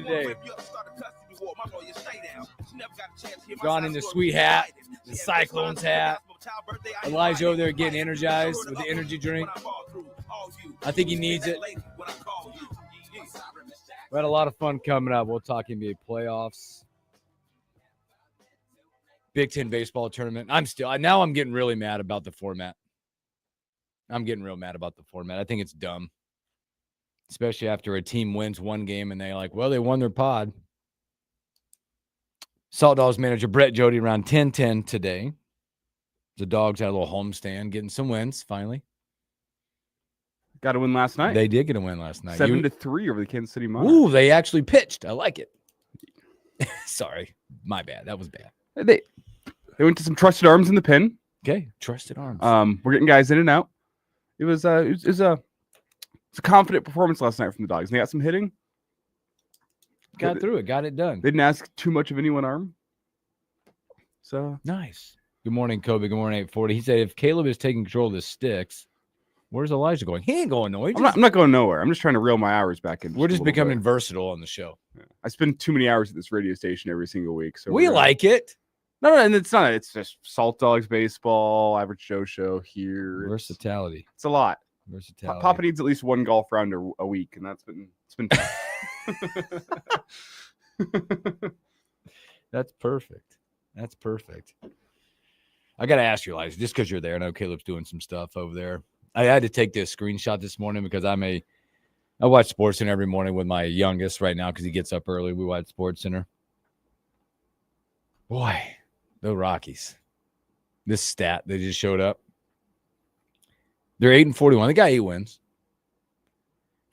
today. Gone in the sweet hat, the Cyclones hat. Elijah over there getting energized with the energy drink. I think he needs it. We had a lot of fun coming up. We'll talk NBA playoffs. Big Ten baseball tournament. I'm getting really mad about the format. I'm getting real mad about the format. I think it's dumb. Especially after a team wins one game and they're like, well, they won their pod. Salt Dogs manager Brett Jody around 10-10 today. The Dogs had a little homestand, getting some wins finally. Got a win last night. They did get a win last night. 7-3 over the Kansas City Monarchs. Ooh, they actually pitched. I like it. Sorry, my bad. That was bad. They went to some trusted arms in the pen. Okay, trusted arms. We're getting guys in and out. It was a confident performance last night from the Dogs. They got some hitting. Got through it. Got it done. They didn't ask too much of any one arm. So nice. Good morning, Kobe. Good morning, 840. He said if Caleb is taking control of the sticks, where's Elijah going? He ain't going nowhere. I'm not going nowhere. I'm just trying to reel my hours back in. We're just becoming versatile on the show. Yeah. I spend too many hours at this radio station every single week. So we like it. No, and it's not. It's just Salt Dogs baseball, Average Joe show here. Versatility. It's a lot. Versatility. Papa needs at least one golf round a week, and it's been tough. That's perfect. That's perfect. I got to ask you, Elijah, just because you're there. I know Caleb's doing some stuff over there. I had to take this screenshot this morning because I watch SportsCenter every morning with my youngest right now because he gets up early. We watch SportsCenter. Boy, the Rockies. This stat, they just showed up. They're 8-41. They got 8 wins.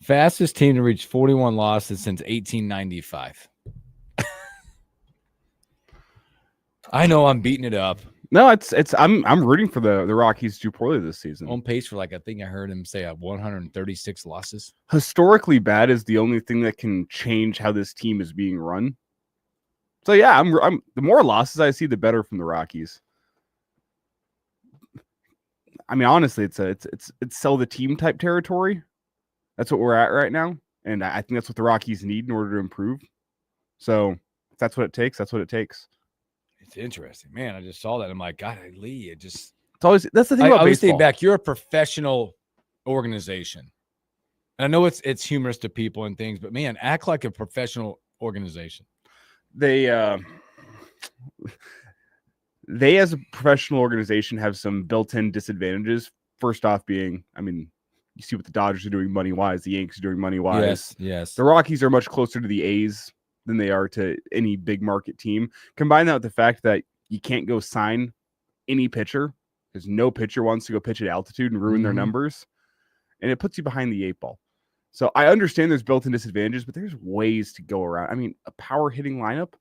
Fastest team to reach 41 losses since 1895. I know I'm beating it up. No, I'm rooting for the Rockies to do poorly this season. On pace for I think I heard him say 136 losses. Historically bad is the only thing that can change how this team is being run. So yeah, I'm the more losses I see, the better from the Rockies. I mean, honestly, it's sell the team type territory. That's what we're at right now, and I think that's what the Rockies need in order to improve. So if that's what it takes, that's what it takes. It's interesting, man. I just saw that. I'm like, God, Lee, it's always that's the thing about I always baseball. think back. You're a professional organization. And I know it's humorous to people and things, but man, act like a professional organization. They as a professional organization have some built-in disadvantages. First off being, I mean, you see what the Dodgers are doing money-wise, the Yankees are doing money-wise. Yes. The Rockies are much closer to the A's than they are to any big market team. Combine that with the fact that you can't go sign any pitcher because no pitcher wants to go pitch at altitude and ruin their numbers. And it puts you behind the 8 ball. So I understand there's built-in disadvantages, but there's ways to go around. I mean, a power hitting lineup,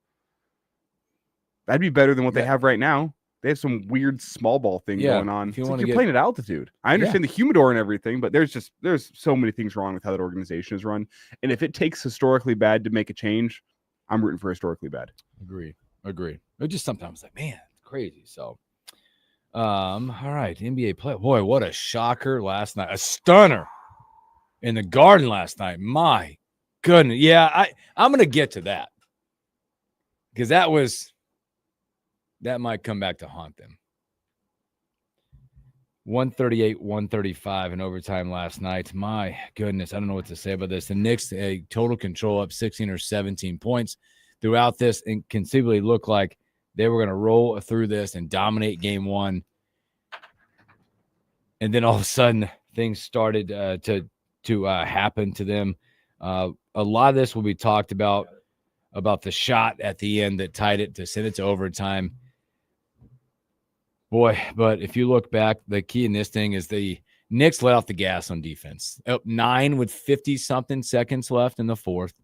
that'd be better than what they have right now. They have some weird small ball thing going on. You're playing at altitude. I understand the humidor and everything, but there's so many things wrong with how that organization is run. And if it takes historically bad to make a change, I'm rooting for historically bad. Agree. It just sometimes like, man, it's crazy. So, all right, NBA play. Boy, what a shocker last night. A stunner in the Garden last night. My goodness. Yeah, I'm going to get to that because that might come back to haunt them. 138-135 in overtime last night. My goodness, I don't know what to say about this. The Knicks, a total control up 16 or 17 points throughout this and conceivably looked like they were going to roll through this and dominate game one. And then all of a sudden things started to happen to them. A lot of this will be talked about the shot at the end that tied it to send it to overtime. Boy, but if you look back, the key in this thing is the Knicks let off the gas on defense. Up 9 with 50-something seconds left in the fourth.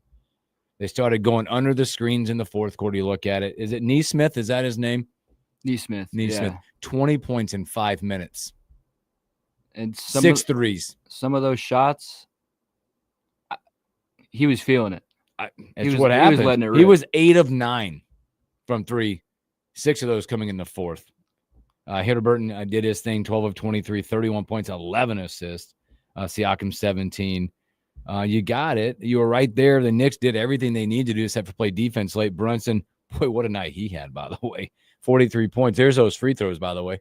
They started going under the screens in the fourth quarter. You look at it. Is it Neesmith? Is that his name? Neesmith. 20 points in 5 minutes. And 6 threes. Some of those shots, he was feeling it. That's what happened. He was letting it rip. He was 8 of 9 from 3. 6 of those coming in the fourth. Hitterburton did his thing, 12 of 23, 31 points, 11 assists. Siakam, 17. You got it. You were right there. The Knicks did everything they needed to do except for play defense late. Brunson, boy, what a night he had, by the way. 43 points. There's those free throws, by the way.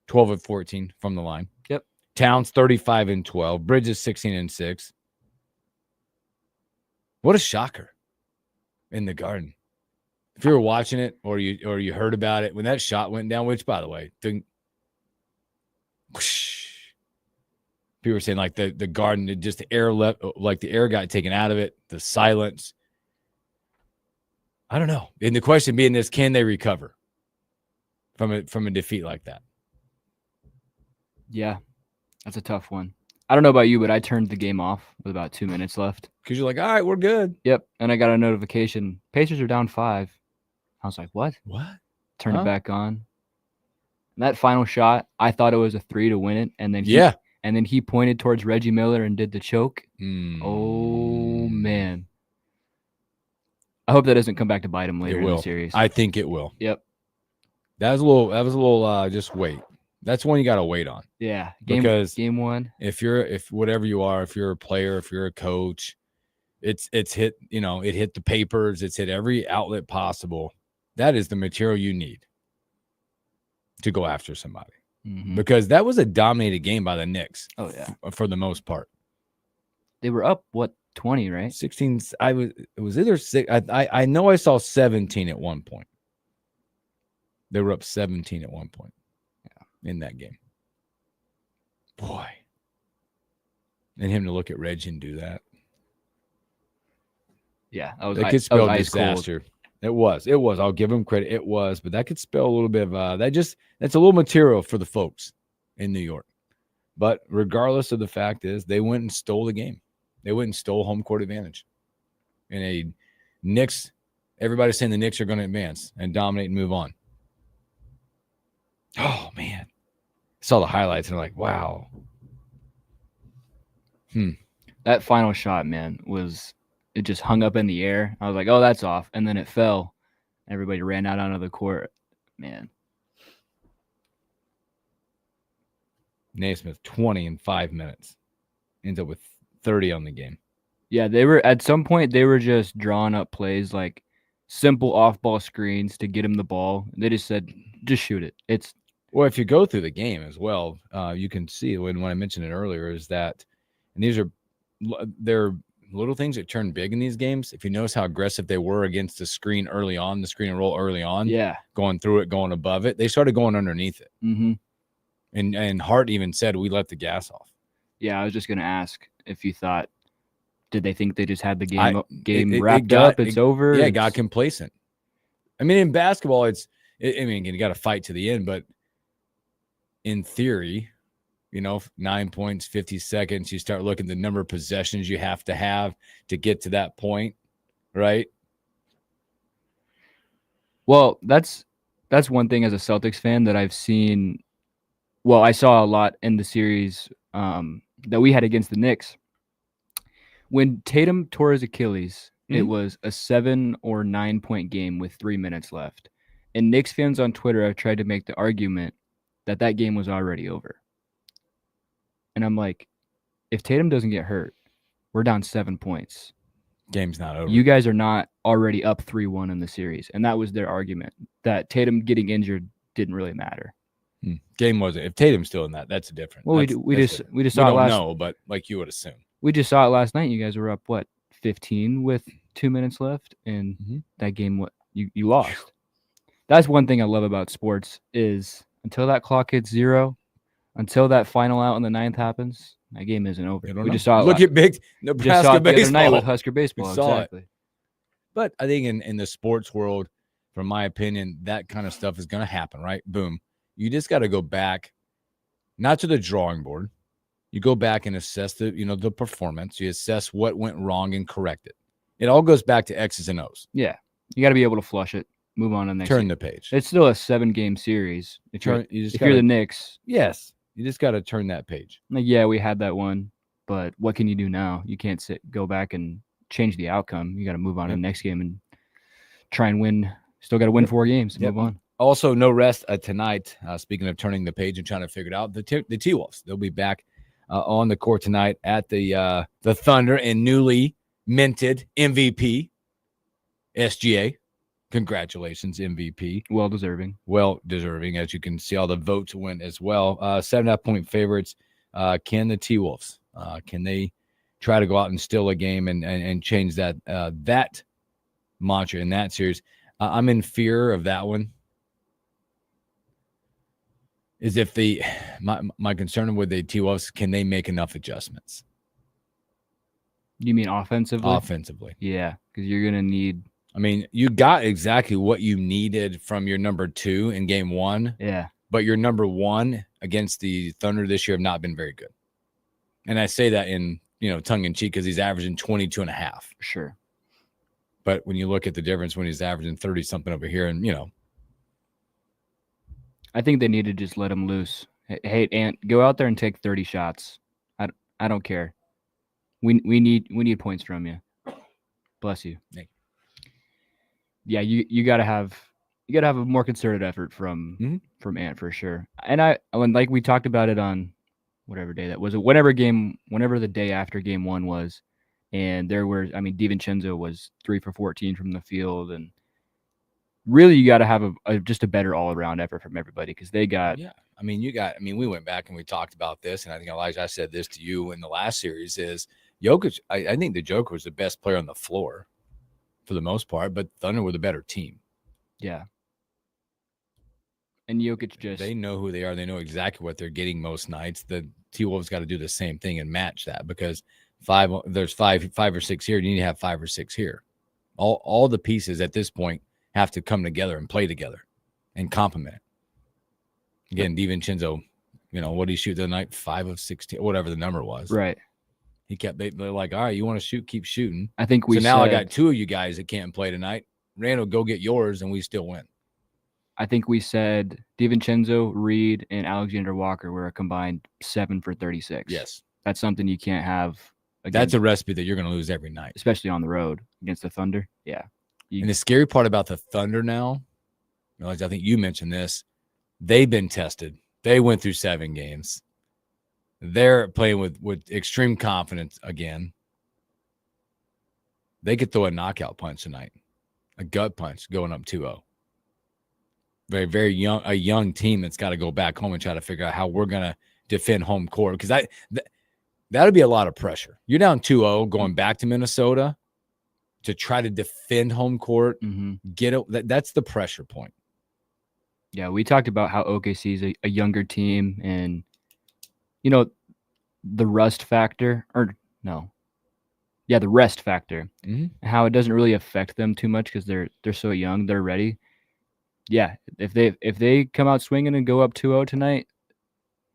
12 of 14 from the line. Yep. Towns 35 and 12. Bridges 16 and 6. What a shocker in the Garden. If you were watching it or you heard about it when that shot went down, which by the way, whoosh, people were saying like the Garden, just the air left, like the air got taken out of it, the silence. I don't know. And the question being this, can they recover from a defeat like that? Yeah, that's a tough one. I don't know about you, but I turned the game off with about 2 minutes left. Because you're like, all right, we're good. Yep. And I got a notification. Pacers are down 5. I was like, what? What? Turned it back on. And that final shot, I thought it was a 3 to win it. And then he pointed towards Reggie Miller and did the choke. Oh, man. I hope that doesn't come back to bite him later in the series. I think it will. Yep. That was a little just wait. That's one you got to wait on. Yeah. Game 1. If whatever you are, if you're a player, if you're a coach, it's hit, it hit the papers, it's hit every outlet possible. That is the material you need to go after somebody. Mm-hmm. Because that was a dominated game by the Knicks. Oh yeah. For the most part. They were up 20, right? 16. It was either 6. I know I saw 17 at one point. They were up 17 at one point. In that game. Boy. And him to look at Reggie and do that. Yeah. That could spell disaster. It was. I'll give him credit. It was. But that could spell a little bit of that's a little material for the folks in New York. But regardless of the fact is, they went and stole the game. They went and stole home court advantage. In a Knicks, everybody's saying the Knicks are going to advance and dominate and move on. Oh, man. Saw the highlights and I'm like, wow. That final shot, man, it just hung up in the air. I was like, oh, that's off. And then it fell. Everybody ran out onto the court. Man. Naismith, 20 in 5 minutes. Ends up with 30 on the game. Yeah, at some point, they were just drawing up plays like simple off-ball screens to get him the ball. They just said, just shoot it. Well, if you go through the game as well, you can see when I mentioned it earlier is that, and they're little things that turn big in these games. If you notice how aggressive they were against the screen early on, the screen and roll early on, going through it, going above it, they started going underneath it. Mm-hmm. And Hart even said, we let the gas off. Yeah, I was just going to ask if you thought, did they think they just had the game wrapped up? It's over? Yeah, it got complacent. I mean, in basketball, you got to fight to the end, but in theory, 9 points, 50 seconds, you start looking at the number of possessions you have to get to that point, right? Well, that's one thing as a Celtics fan that I've seen. Well, I saw a lot in the series that we had against the Knicks. When Tatum tore his Achilles, it was a 7 or 9 point game with 3 minutes left. And Knicks fans on Twitter have tried to make the argument that game was already over. And I'm like, if Tatum doesn't get hurt, we're down 7 points. Game's not over. You guys are not already up 3-1 in the series. And that was their argument, that Tatum getting injured didn't really matter. Game wasn't. If Tatum's still in that's a different. Well, we just saw it last. No, but like you would assume. We just saw it last night. You guys were up 15 with 2 minutes left, and that game you lost. That's one thing I love about sports is until that clock hits 0, until that final out in the 9th happens, that game isn't over. We just saw it. Look at big Nebraska the baseball other night with Husker baseball. We saw exactly. It. But I think in the sports world, from my opinion, that kind of stuff is going to happen, right? Boom. You just got to go back, not to the drawing board. You go back and assess the performance. You assess what went wrong and correct it. It all goes back to X's and O's. Yeah. You got to be able to flush it. Move on to the next Turn game. the page. It's still a 7-game series. If you're the Knicks. Yes. You just got to turn that page. Like, yeah, we had that one, but what can you do now? You can't go back and change the outcome. You got to move on to the next game and try and win. Still got to win 4 games to move on. Also, no rest tonight. Speaking of turning the page and trying to figure it out, the T-Wolves, they'll be back on the court tonight at the Thunder and newly minted MVP, SGA. Congratulations, MVP. Well deserving. Well deserving, as you can see, all the votes went as well. 7.5-point favorites. Can the T-Wolves, can they try to go out and steal a game and change that mantra in that series? I'm in fear of that one. Is if my concern with the T-Wolves, can they make enough adjustments? You mean offensively? Offensively. Yeah, because you're going to need. I mean, you got exactly what you needed from your number 2 in game 1. Yeah. But your number 1 against the Thunder this year have not been very good. And I say that in, tongue in cheek because he's averaging 22.5. Sure. But when you look at the difference when he's averaging 30 something over here and, I think they need to just let him loose. Hey, Ant, go out there and take 30 shots. I don't care. We need points from you. Bless you. Thank you. Yeah, you gotta have a more concerted effort from Ant for sure. And like we talked about it on whatever day that was, whenever the day after game 1 was, and DiVincenzo was 3 for 14 from the field, and really you got to have just a better all around effort from everybody because they got. Yeah, we went back and we talked about this, and I think Elijah, I said this to you in the last series is Jokic. I think the Joker was the best player on the floor for the most part, but Thunder were the better team. Yeah. And Jokic they know who they are. They know exactly what they're getting most nights. The T-Wolves got to do the same thing and match that because there's five or six here. You need to have 5 or 6 here. All the pieces at this point have to come together and play together and complement it. Again, DiVincenzo, what did he shoot the night? 5 of 16, whatever the number was. Right. He kept, they're like, all right, you want to shoot, keep shooting. I think now I got 2 of you guys that can't play tonight. Randall, go get yours, and we still win. I think we said DiVincenzo, Reed, and Alexander Walker were a combined 7 for 36. Yes. That's something you can't have. That's a recipe that you're going to lose every night. Especially on the road against the Thunder. Yeah. And the scary part about the Thunder now, I think you mentioned this, they've been tested. They went through 7 games. They're playing with extreme confidence again. They could throw a knockout punch tonight, a gut punch going up 2-0. Very, very young team that's got to go back home and try to figure out how we're going to defend home court. Because that would be a lot of pressure. You're down 2-0 going back to Minnesota to try to defend home court. Mm-hmm. That's the pressure point. Yeah, we talked about how OKC is a younger team and, the rust factor, the rest factor, how it doesn't really affect them too much because they're so young, they're ready. Yeah, if they come out swinging and go up 2-0 tonight,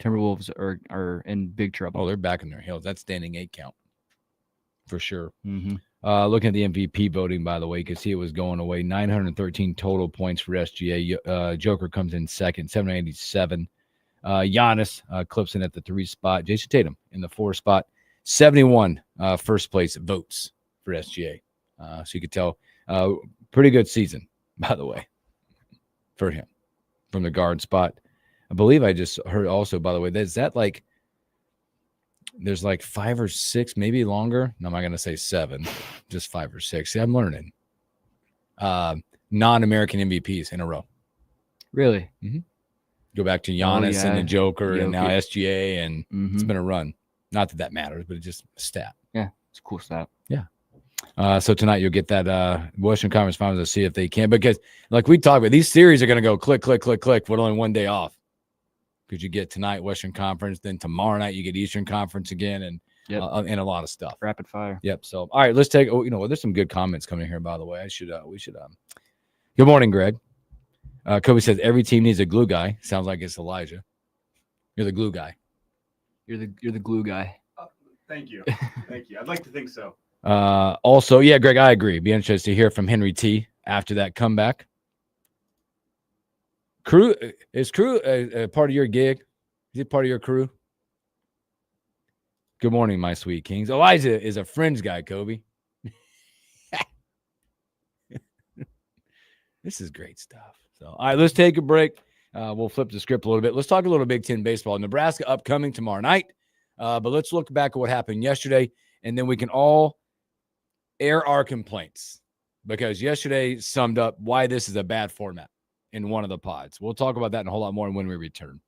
Timberwolves are in big trouble. Oh, they're back in their heels. That's standing 8 count for sure. Mm-hmm. Looking at the MVP voting, by the way, you can see it was going away. 913 total points for SGA. Joker comes in second, 787. Giannis clips in at the 3 spot. Jason Tatum in the 4 spot. 71 first place votes for SGA. So you could tell pretty good season, by the way, for him from the guard spot. I believe I just heard also, by the way, there's like 5 or 6, maybe longer. No, I'm not going to say 7, just 5 or 6. See, I'm learning. Non-American MVPs in a row. Really? Mm-hmm. Go back to Giannis and the Joker and now SGA, and it's been a run. Not that matters, but it's just a stat. Yeah, it's a cool stat. Yeah. So tonight you'll get that Western Conference Finals to see if they can. Because like we talked about, these series are going to go click, click, click, click with only one day off. Because you get tonight Western Conference, then tomorrow night you get Eastern Conference again, and a lot of stuff. Rapid fire. Yep. So all right, let's take. There's some good comments coming here. By the way, we should. Good morning, Greg. Kobe says every team needs a glue guy. Sounds like it's Elijah. You're the glue guy. You're the glue guy. Thank you. Thank you. I'd like to think so. Also, yeah, Greg, I agree. Be interested to hear from Henry T after that comeback. Crew is a part of your gig? Is it part of your crew? Good morning, my sweet kings. Elijah is a fringe guy, Kobe. This is great stuff. So, all right, let's take a break. We'll flip the script a little bit. Let's talk a little Big Ten baseball. Nebraska upcoming tomorrow night But let's look back at what happened yesterday, and then we can all air our complaints, because yesterday summed up why this is a bad format in one of the pods. We'll talk about that and a whole lot more when we return.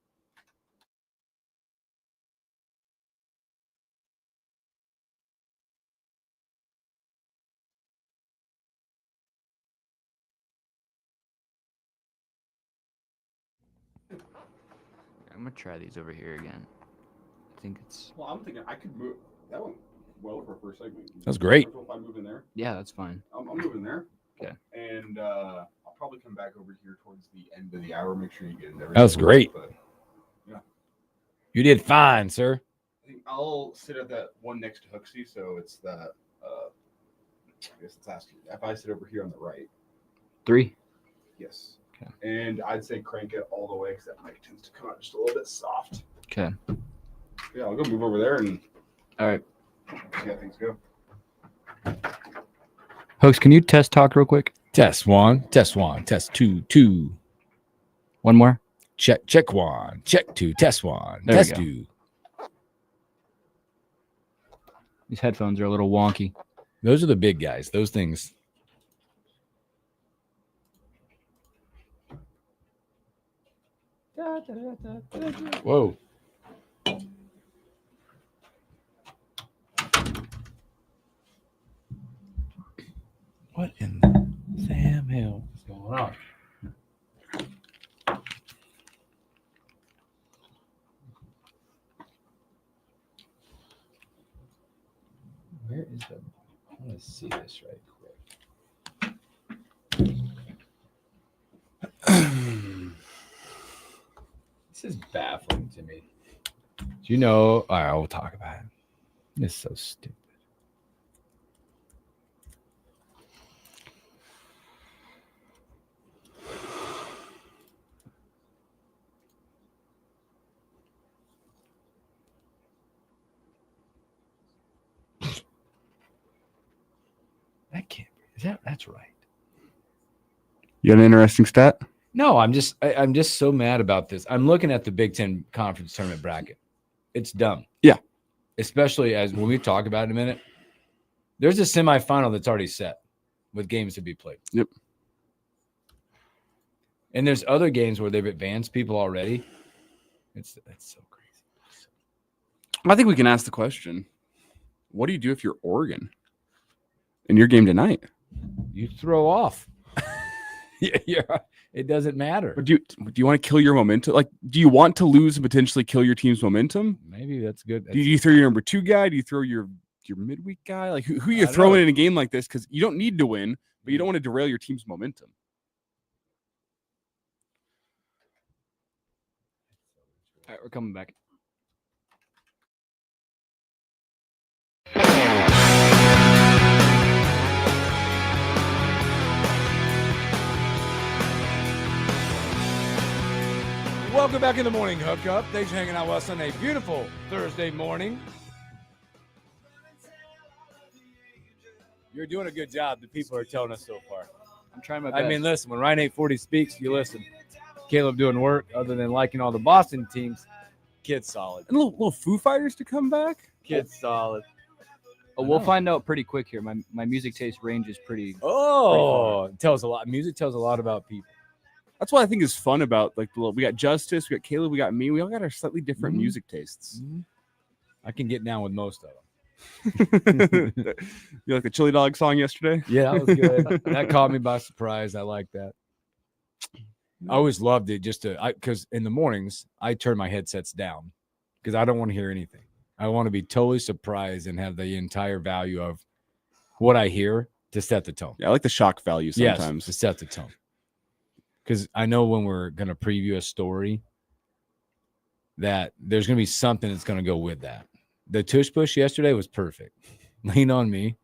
I'm gonna try these over here again. I think it's. Well, I'm thinking I could move that one well for first segment. That was great. If I move in there, Yeah, that's fine. I'm moving there. Okay. And I'll probably come back over here towards the end of the hour. Make sure you get in there. That was great. But, yeah. You did fine, sir. I think I'll sit at that one next to Hooksy, so it's that. I guess it's asking if I sit over here on the right. 3. Yes. Okay. And I'd say crank it all the way because that mic tends to come out just a little bit soft. Okay. Yeah, I'll go move over there and All right. see how things go. Hooks, can you test talk real quick? Test 1, test 1, test 2, 2. One more. Check 1, check 2, test 1, There we test go. 2. These headphones are a little wonky. Those are the big guys. Those things. Whoa. What in Sam Hill is going on? Where is the? I want to see this right quick. This is baffling to me. Do you know? All right, we'll talk about it. This is so stupid. That can't be. That's right. You got an interesting stat? No, I'm just so mad about this. I'm looking at the Big Ten conference tournament bracket. It's dumb. Yeah. Especially as when we talk about it in a minute, there's a semifinal that's already set with games to be played. Yep. And there's other games where they've advanced people already. It's so crazy. I think we can ask the question: what do you do if you're Oregon in your game tonight? You throw off. Yeah, it doesn't matter. But do you want to kill your momentum? Like, do you want to lose and potentially kill your team's momentum? Maybe that's good. Do you throw your number 2 guy? Do you throw your midweek guy? Like, who you I throwing know. in a game like this? Because you don't need to win, but you don't want to derail your team's momentum. All right, we're coming back. Welcome back in the Morning Hookup. Thanks for hanging out with us on a beautiful Thursday morning. You're doing a good job. The people are telling us so far. I'm trying my best. I mean, listen, when Ryan 840 speaks, you listen. Caleb doing work other than liking all the Boston teams. Kid's solid. And little Foo Fighters to come back. Kid's solid. We'll find out pretty quick here. My music taste range is pretty. Oh, it tells a lot. Music tells a lot about people. That's what I think is fun about we got Justice, we got Caleb, we got me. We all got our slightly different Mhm. music tastes. I can get down with most of them. You like the Chili Dog song yesterday? Yeah, that was good. That caught me by surprise. I like that. I always loved it because in the mornings, I turn my headsets down because I don't want to hear anything. I want to be totally surprised and have the entire value of what I hear to set the tone. Yeah, I like the shock value sometimes. Yes, to set the tone. Because I know when we're going to preview a story that there's going to be something that's going to go with that. The tush push yesterday was perfect. Lean on me.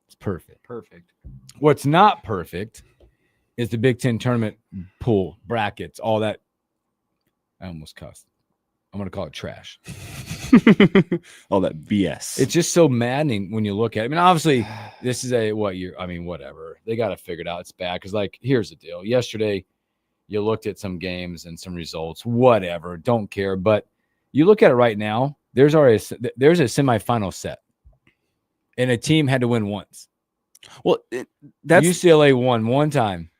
It's perfect. Perfect. What's not perfect is the Big Ten tournament pool, brackets, all that. I almost cussed. I'm going to call it trash. All that BS. It's just so maddening when you look at it. I mean, obviously, this is whatever. They got to figure it out. It's bad because, here's the deal. Yesterday, you looked at some games and some results, whatever. Don't care. But you look at it right now, there's a semifinal set, and a team had to win once. Well, that's UCLA won one time.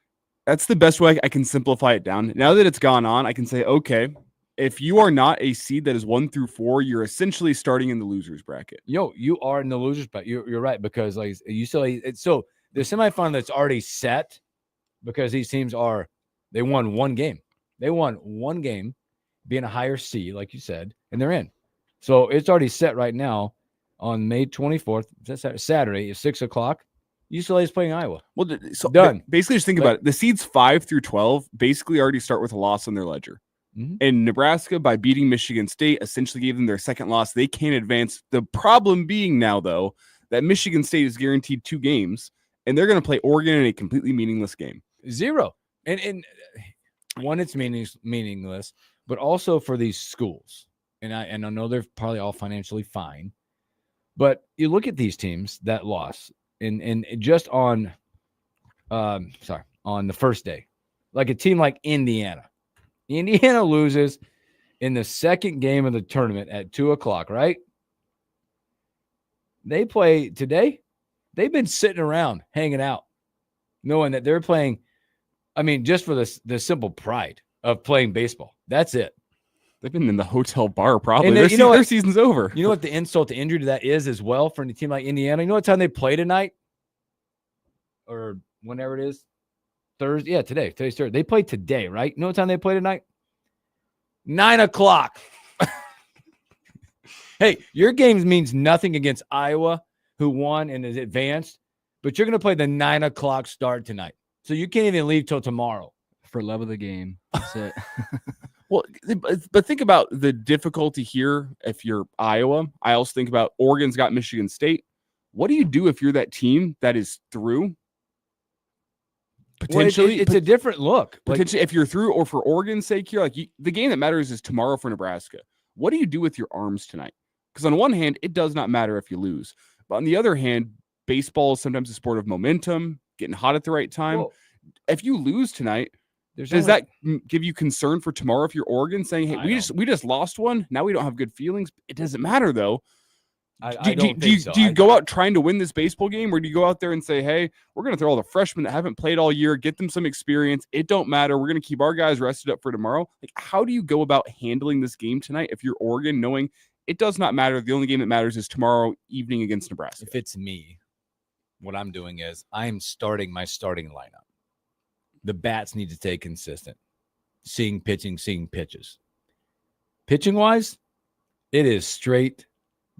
That's the best way I can simplify it down. Now that it's gone on, I can say, okay, if you are not a seed that is 1 through 4, you're essentially starting in the losers bracket. You are in the losers bracket. You're right, because like UCLA, so the semifinal that's already set, because these teams they won one game. They won one game, being a higher seed, like you said, and they're in. So it's already set right now on May 24th, Saturday at 6:00. UCLA is playing Iowa. Well, so done. Basically, just think about it. The seeds 5 through 12 basically already start with a loss on their ledger. Mm-hmm. And Nebraska, by beating Michigan State, essentially gave them their second loss. They can't advance. The problem being now, though, that Michigan State is guaranteed 2 games, and they're going to play Oregon in a completely meaningless game. 0. And one, it's meaningless, but also for these schools. And I know they're probably all financially fine, but you look at these teams that lost. And just on the first day, like a team like Indiana loses in the second game of the tournament at 2:00, right? They play today. They've been sitting around hanging out, knowing that they're playing. I mean, just for the simple pride of playing baseball. That's it. They've been in the hotel bar probably. And their season's over. You know what the insult to injury to that is as well for a team like Indiana? You know what time they play tonight? Or whenever it is? Thursday? Yeah, today. Today's Thursday. They play today, right? You know what time they play tonight? 9:00. Hey, your game means nothing against Iowa, who won and is advanced, but you're going to play the 9:00 start tonight. So you can't even leave till tomorrow. For love of the game. That's it. Well, but think about the difficulty here. If you're Iowa, I also think about Oregon's got Michigan State. What do you do if you're that team that is through? Potentially, well, it's a different look. Potentially, if you're through, or for Oregon's sake here, the game that matters is tomorrow for Nebraska. What do you do with your arms tonight? Because on one hand, it does not matter if you lose, but on the other hand, baseball is sometimes a sport of momentum, getting hot at the right time. Well, if you lose tonight, does that give you concern for tomorrow if you're Oregon, saying, "Hey, we just lost one. Now we don't have good feelings." It doesn't matter though. Do you go out trying to win this baseball game, or do you go out there and say, "Hey, we're going to throw all the freshmen that haven't played all year, get them some experience. It don't matter. We're going to keep our guys rested up for tomorrow." Like, how do you go about handling this game tonight if you're Oregon, knowing it does not matter? The only game that matters is tomorrow evening against Nebraska. If it's me, what I'm doing is I am starting my starting lineup. The bats need to stay consistent. Seeing pitching, seeing pitches. Pitching-wise, it is straight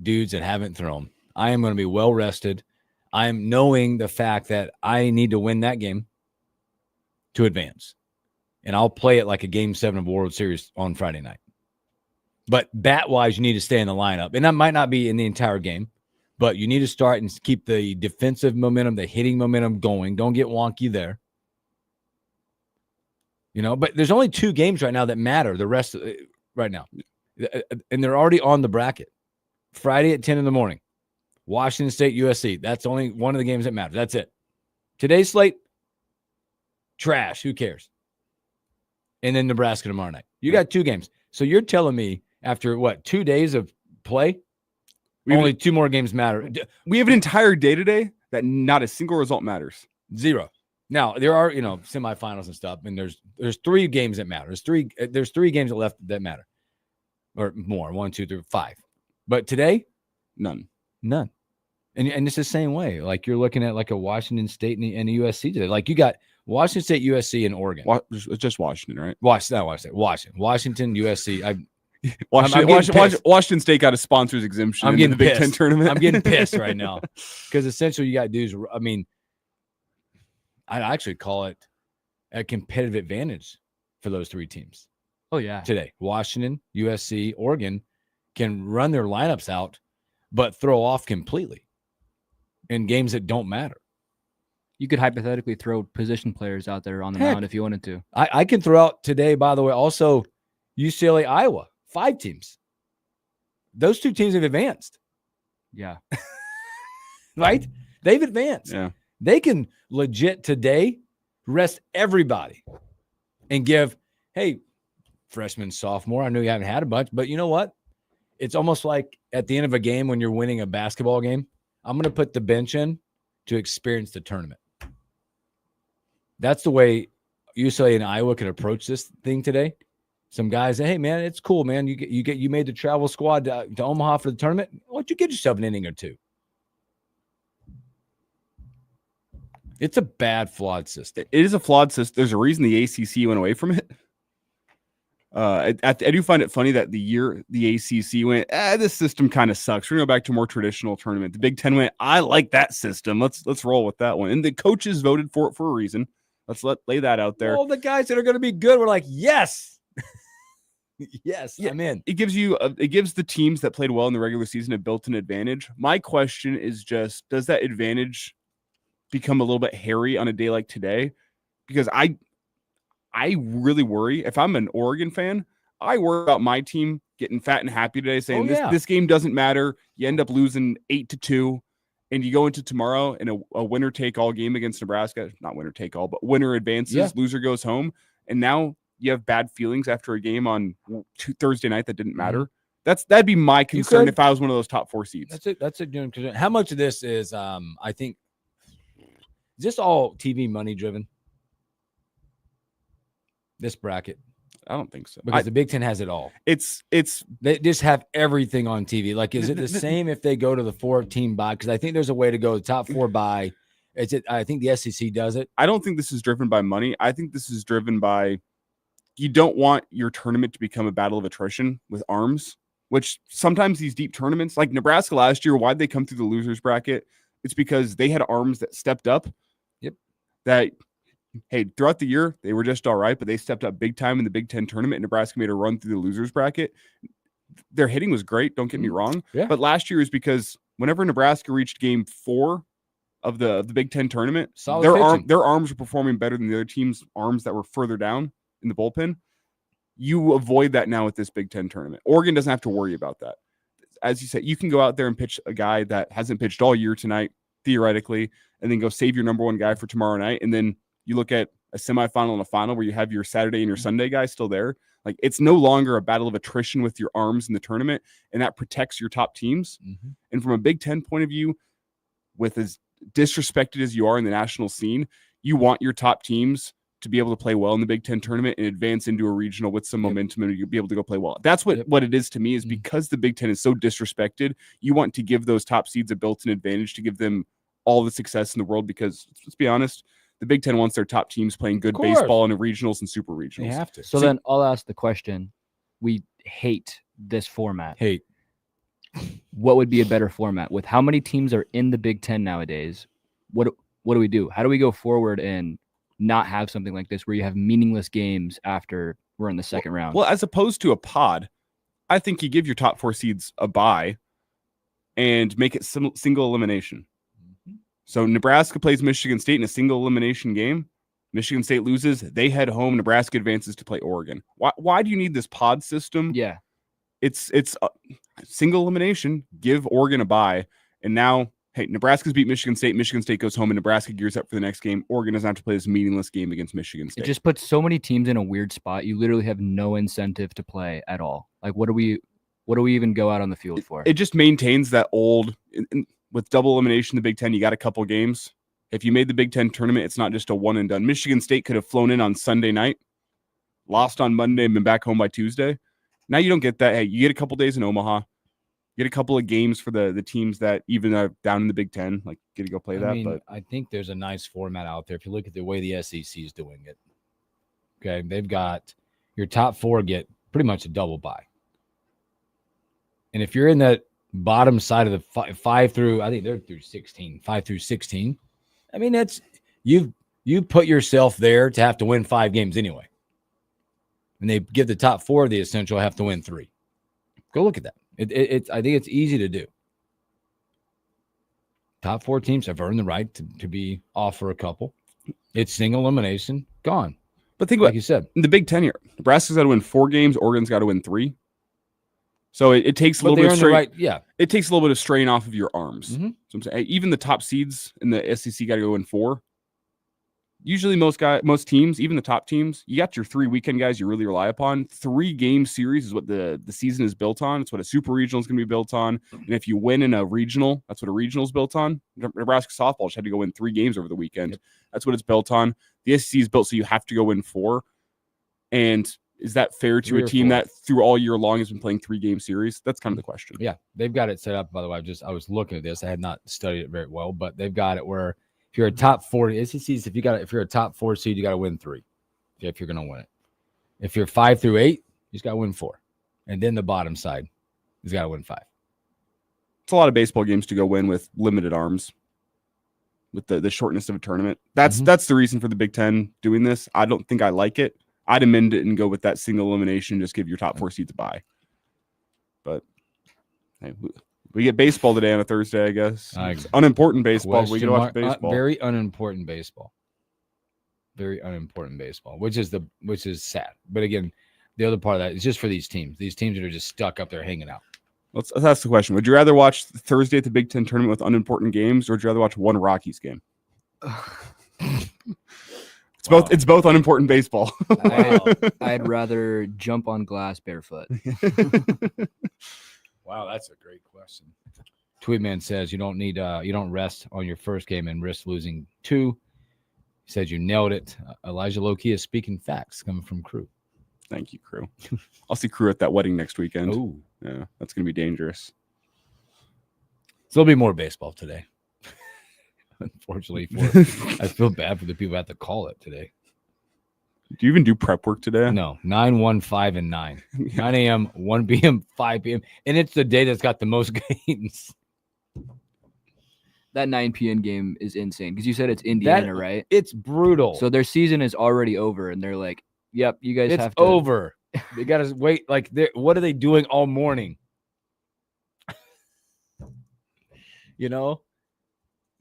dudes that haven't thrown. I am going to be well rested. I am knowing the fact that I need to win that game to advance. And I'll play it like a Game 7 of World Series on Friday night. But bat-wise, you need to stay in the lineup. And that might not be in the entire game, but you need to start and keep the defensive momentum, the hitting momentum going. Don't get wonky there. You know, but there's only 2 games right now that matter. The rest right now, and they're already on the bracket. Friday at 10 in the morning, Washington State, USC. That's only one of the games that matters. That's it. Today's slate, trash. Who cares? And then Nebraska tomorrow night. You got 2 games. So you're telling me after 2 days of play, only 2 more games matter. We have an entire day today that not a single result matters. 0. Now, there are, semifinals and stuff, and there's 3 games that matter. There's 3 games left that matter. Or more. 1, 2, 3, 5. But today, none. And it's the same way. Like, you're looking at like a Washington State and a USC today. Like, you got Washington State, USC, and Oregon. It's just Washington, right? Washington, USC. Washington State got a sponsor's exemption in the Big Ten tournament. I'm getting pissed right now because essentially you got to do is, I actually call it a competitive advantage for those 3 teams. Oh, yeah. Today, Washington, USC, Oregon can run their lineups out, but throw off completely in games that don't matter. You could hypothetically throw position players out there on the mound if you wanted to. I can throw out today, by the way, also UCLA, Iowa, 5 teams. Those 2 teams have advanced. Yeah. Right? They've advanced. Yeah. They can legit today rest everybody and give, hey, freshman, sophomore, I know you haven't had a bunch, but you know what? it's almost like at the end of a game when you're winning a basketball game, I'm going to put the bench in to experience the tournament. That's the way UCLA and Iowa could approach this thing today. Some guys say, hey, man, it's cool, man. You made the travel squad to Omaha for the tournament. Why don't you get yourself an inning or two? It's a bad, flawed system. It is a flawed system. There's a reason the ACC went away from it. I do find it funny that the year the ACC went, this system kind of sucks. We're going to go back to a more traditional tournament. The Big Ten went, I like that system. Let's roll with that one. And the coaches voted for it for a reason. Let's lay that out there. All the guys that are going to be good were like, yes. Yes, Yeah, I'm in. It gives the teams that played well in the regular season a built-in advantage. My question is just, does that advantage become a little bit hairy on a day like today? Because I really worry. If I'm an Oregon fan, I worry about my team getting fat and happy today, saying this game doesn't matter. You end up losing 8-2, and you go into tomorrow in a winner take all game against Nebraska. Not winner take all, but winner advances, loser goes home. And now you have bad feelings after a game on Thursday night that didn't matter. That'd be my concern if I was one of those top 4 seeds. That's a good concern. How much of this is I think is this all TV money driven? This bracket? I don't think so. Because the Big Ten has it all. They just have everything on TV. Like, is it the same if they go to the 4-team bye? Because I think there's a way to go the top 4 bye. I think the SEC does it. I don't think this is driven by money. I think this is driven by you don't want your tournament to become a battle of attrition with arms, which sometimes these deep tournaments, like Nebraska last year, why'd they come through the losers bracket? It's because they had arms that stepped up. Yep. That, hey, throughout the year, they were just all right, but they stepped up big time in the Big Ten tournament. Nebraska made a run through the losers bracket. Their hitting was great, don't get me wrong. Yeah. But last year is because whenever Nebraska reached game 4 of the Big Ten tournament, their arms were performing better than the other team's arms that were further down in the bullpen. You avoid that now with this Big Ten tournament. Oregon doesn't have to worry about that. As you said, you can go out there and pitch a guy that hasn't pitched all year tonight, theoretically, and then go save your number 1 guy for tomorrow night. And then you look at a semifinal and a final where you have your Saturday and your Sunday guy still there. Like, it's no longer a battle of attrition with your arms in the tournament, and that protects your top teams. Mm-hmm. And from a Big Ten point of view, with as disrespected as you are in the national scene, you want your top teams to be able to play well in the Big Ten tournament and advance into a regional with some momentum, and you'll be able to go play well. That's what it is to me, is because the Big Ten is so disrespected, you want to give those top seeds a built-in advantage to give them all the success in the world, because let's be honest, the Big Ten wants their top teams playing good baseball in the regionals and super regionals. They have to. So then I'll ask the question. We hate this format. What would be a better format? With how many teams are in the Big Ten nowadays, what do we do? How do we go forward and not have something like this where you have meaningless games after we're in the second round? Well, as opposed to a pod, I think you give your top 4 seeds a bye and make it single elimination. So Nebraska plays Michigan State in a single elimination game. Michigan State loses. They head home. Nebraska advances to play Oregon. Why do you need this pod system? Yeah. It's a single elimination. Give Oregon a bye. And now, hey, Nebraska's beat Michigan State. Michigan State goes home and Nebraska gears up for the next game. Oregon doesn't have to play this meaningless game against Michigan State. It just puts so many teams in a weird spot. You literally have no incentive to play at all. Like, what do we even go out on the field for? It just maintains that old, with double elimination in the Big Ten, you got a couple games. If you made the Big Ten tournament, it's not just a one and done. Michigan State could have flown in on Sunday night, lost on Monday, and been back home by Tuesday. Now you don't get that. Hey, you get a couple days in Omaha. Get a couple of games for the teams that even are down in the Big Ten, like get to go play that. But I think there's a nice format out there. If you look at the way the SEC is doing it, okay, they've got your top 4 get pretty much a double bye. And if you're in that bottom side of the 5 through, I think they're through 16, 5 through 16. I mean, that's you put yourself there to have to win 5 games anyway. And they give the top 4 the essential have to win 3. Go look at that. I think it's easy to do. Top 4 teams have earned the right to be off for a couple. It's single elimination, gone. But think like about you said, in the Big Ten here, Nebraska's got to win 4 games. Oregon's got to win 3. So it takes a little bit of strain. It takes a little bit of strain off of your arms. Mm-hmm. So I'm saying, even the top seeds in the SEC got to go in 4. usually most teams, even the top teams, you got your 3 weekend guys you really rely upon. 3-game series is what the season is built on. It's what a super regional is going to be built on. And if you win in a regional, that's what a regional is built on. Nebraska softball just had to go win 3 games over the weekend. Yep. That's what it's built on. The SEC is built so you have to go win 4. And is that fair to a team that through all year long has been playing 3-game series? That's kind of the question. Yeah, they've got it set up. By the way, I was looking at this. I had not studied it very well, but they've got it where if you're a top 4, SECs, if you're a top 4 seed, you got to win 3. If you're going to win it, if you're 5 through 8, you just got to win 4, and then the bottom side, he's got to win 5. It's a lot of baseball games to go win with limited arms, with the shortness of a tournament. That's the reason for the Big Ten doing this. I don't think I like it. I'd amend it and go with that single elimination. Just give your top 4 seeds a bye. But hey, we get baseball today on a Thursday, I guess. It's unimportant baseball. We get to watch baseball. Very unimportant baseball. Very unimportant baseball, which is sad. But again, the other part of that is just for these teams. These teams that are just stuck up there hanging out. Let's ask the question. Would you rather watch Thursday at the Big Ten tournament with unimportant games, or would you rather watch one Rockies game? It's both unimportant baseball. I'd rather jump on glass barefoot. Wow, that's a great question. Tweetman says you don't rest on your first game and risk losing 2. He said you nailed it. Elijah Loki is speaking facts coming from Crew. Thank you, Crew. I'll see Crew at that wedding next weekend. Oh, yeah, that's gonna be dangerous. So there'll be more baseball today. Unfortunately, I feel bad for the people who have to call it today. Do you even do prep work today? No, 9, 1, 5, and 9. 9 a.m., 1 p.m., 5 p.m. And it's the day that's got the most games. That 9 p.m. game is insane because you said it's Indiana, right? It's brutal. So their season is already over, and they're like, yep, you guys have to. It's over. They got to wait. Like, what are they doing all morning?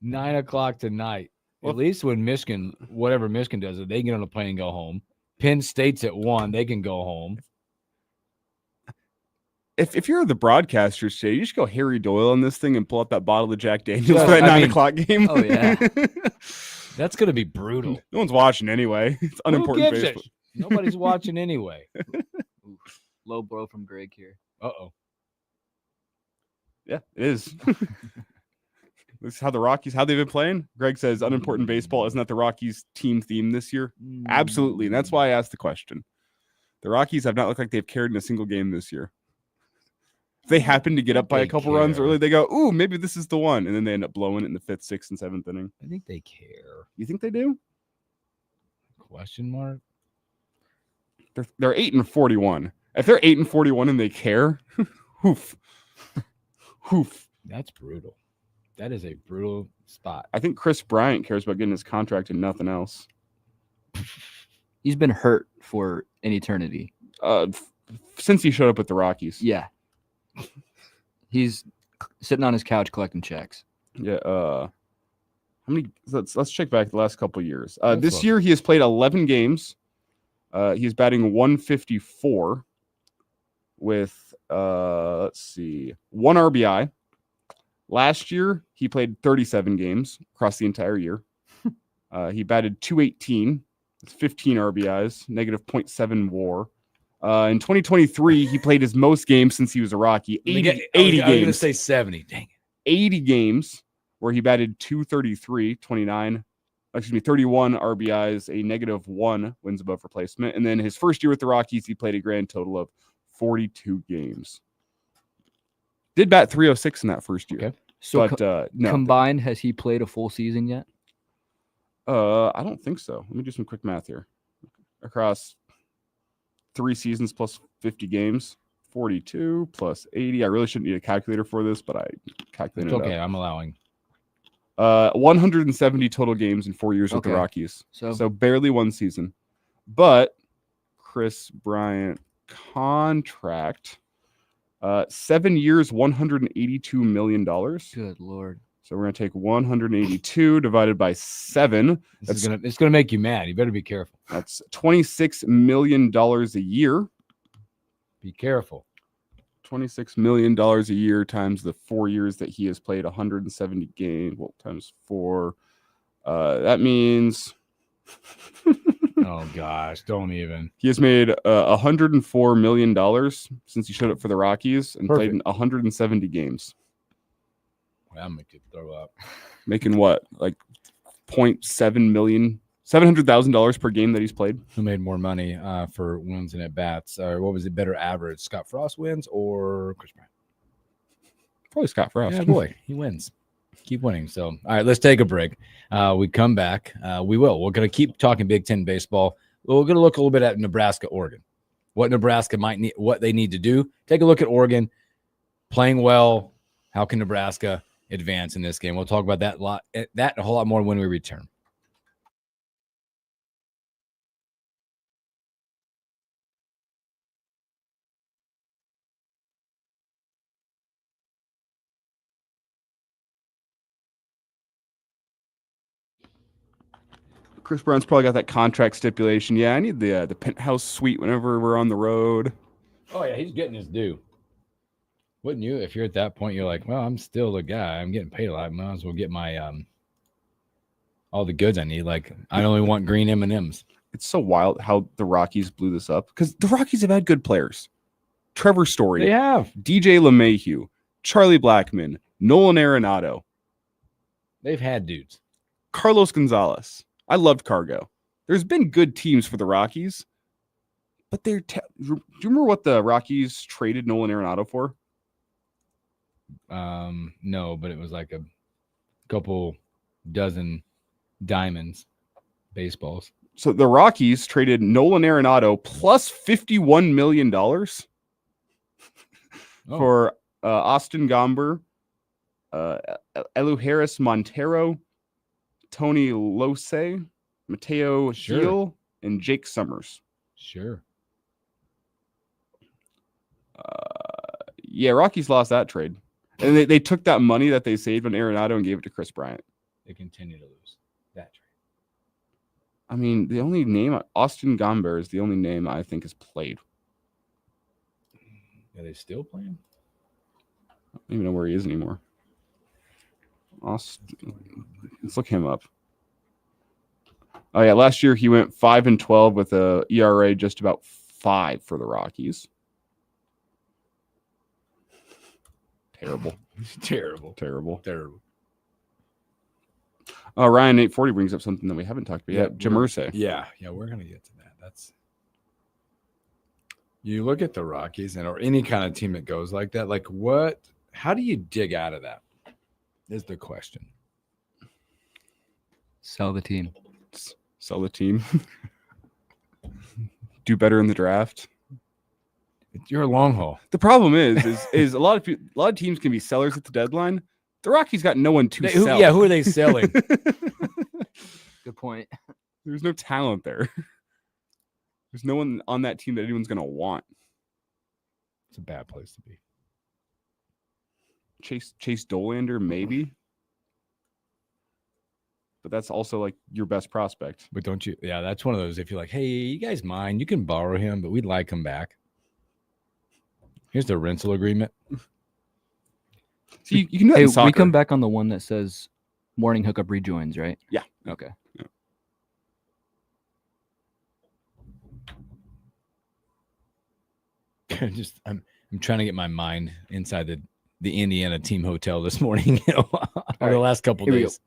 9 o'clock tonight. Well, at least when whatever Michigan does, they get on a plane and go home. Penn State's at 1. They can go home. If you're the broadcasters today, you just go Harry Doyle on this thing and pull up that bottle of Jack Daniels for that 9 o'clock game. Oh, yeah. That's going to be brutal. No one's watching anyway. It's unimportant baseball. Nobody's watching anyway. Low blow from Greg here. Uh-oh. Yeah, it is. This is how they've been playing. Greg says unimportant baseball. Isn't that the Rockies team theme this year? Absolutely. And that's why I asked the question. The Rockies have not looked like they've cared in a single game this year. If they happen to get up by a couple runs early, they go, ooh, maybe this is the one. And then they end up blowing it in the 5th, 6th, and 7th inning. I think they care. You think they do? Question mark? They're 8-41. If they're 8-41 and they care, hoof. That's brutal. That is a brutal spot. I think Chris Bryant cares about getting his contract and nothing else. He's been hurt for an eternity. Since he showed up with the Rockies. Yeah. He's sitting on his couch collecting checks. Yeah. How many? Let's check back the last couple of years. This year he has played 11 games. He's batting 154 with 1 RBI. Last year, he played 37 games across the entire year. He batted 218. That's 15 RBIs, negative 0.7 WAR. In 2023, he played his most games since he was a Rocky. 80 games. I was going to say 70. Dang it. 80 games where he batted 233, 31 RBIs, a negative 1 wins above replacement. And then his first year with the Rockies, he played a grand total of 42 games. Did bat 306 in that first year. Okay. So no. Combined, has he played a full season yet? I don't think so. Let me do some quick math here. Across 3 seasons plus 50 games, 42 plus 80. I really shouldn't need a calculator for this, but I calculated it. Okay, I'm allowing. 170 total games in 4 years with the Rockies. So barely 1 season. But Chris Bryant contract, 7 years, $182 million. Good Lord. So we're going to take 182 divided by 7. It's going to make you mad. You better be careful. That's $26 million a year. Be careful. $26 million a year times the 4 years that he has played 170 games. Well, times 4. That means Oh gosh, don't even. He has made $104 million since he showed up for the Rockies and played in 170 games. That make you throw up. Making what, like $700,000 per game that he's played. Who made more money for wins and at bats? Or what was it better average? Scott Frost wins or Chris Bryant? Probably Scott Frost. Yeah, boy, he wins. Keep winning. So, all right, let's take a break. We come back. We're going to keep talking Big Ten baseball. We're going to look a little bit at Nebraska, Oregon. What Nebraska might need, what they need to do. Take a look at Oregon playing well. How can Nebraska advance in this game? We'll talk about that a whole lot more when we return. Chris Brown's probably got that contract stipulation. Yeah, I need the penthouse suite whenever we're on the road. Oh, yeah, he's getting his due. Wouldn't you? If you're at that point, you're like, well, I'm still the guy. I'm getting paid a lot. I might as well get my all the goods I need. Like, I only want green M&Ms. It's so wild how the Rockies blew this up because the Rockies have had good players. Trevor Story. They have. DJ LeMahieu. Charlie Blackmon. Nolan Arenado. They've had dudes. Carlos Gonzalez. I loved Cargo. There's been good teams for the Rockies, but do you remember what the Rockies traded Nolan Arenado for? No, but it was like a couple dozen diamonds, baseballs. So the Rockies traded Nolan Arenado plus $51 million for Austin Gomber, Eluharis Montero, Tony Lose, Mateo Gil, and Jake Summers. Sure. Yeah, Rockies lost that trade. And they took that money that they saved on Arenado and gave it to Chris Bryant. They continue to lose that trade. I mean, the only name, Austin Gomber, is the only name I think is played. Are they still playing? I don't even know where he is anymore. Let's look him up. Oh yeah, last year he went 5-12 with a ERA just about 5 for the Rockies. Terrible. Terrible. Ryan 840 brings up something that we haven't talked about yet. Jim Irsay. Yeah, we're gonna get to that. That's you look at the Rockies or any kind of team that goes like that. Like what? How do you dig out of that? Is the question. Sell the team. Sell the team. Do better in the draft. You're a long haul. The problem is a lot of teams can be sellers at the deadline. The Rockies got no one to sell. Yeah, who are they selling? Good point. There's no talent there. There's no one on that team that anyone's going to want. It's a bad place to be. Chase Dolander, maybe. But that's also like your best prospect. But don't you? Yeah, that's one of those. If you're like, hey, you guys mind? You can borrow him, but we'd like him back. Here's the rental agreement. So you can do that in soccer. We come back on the one that says Morning Hookup rejoins, right? Yeah. Okay. Yeah. I'm trying to get my mind inside the Indiana team hotel this morning, over the last couple of days.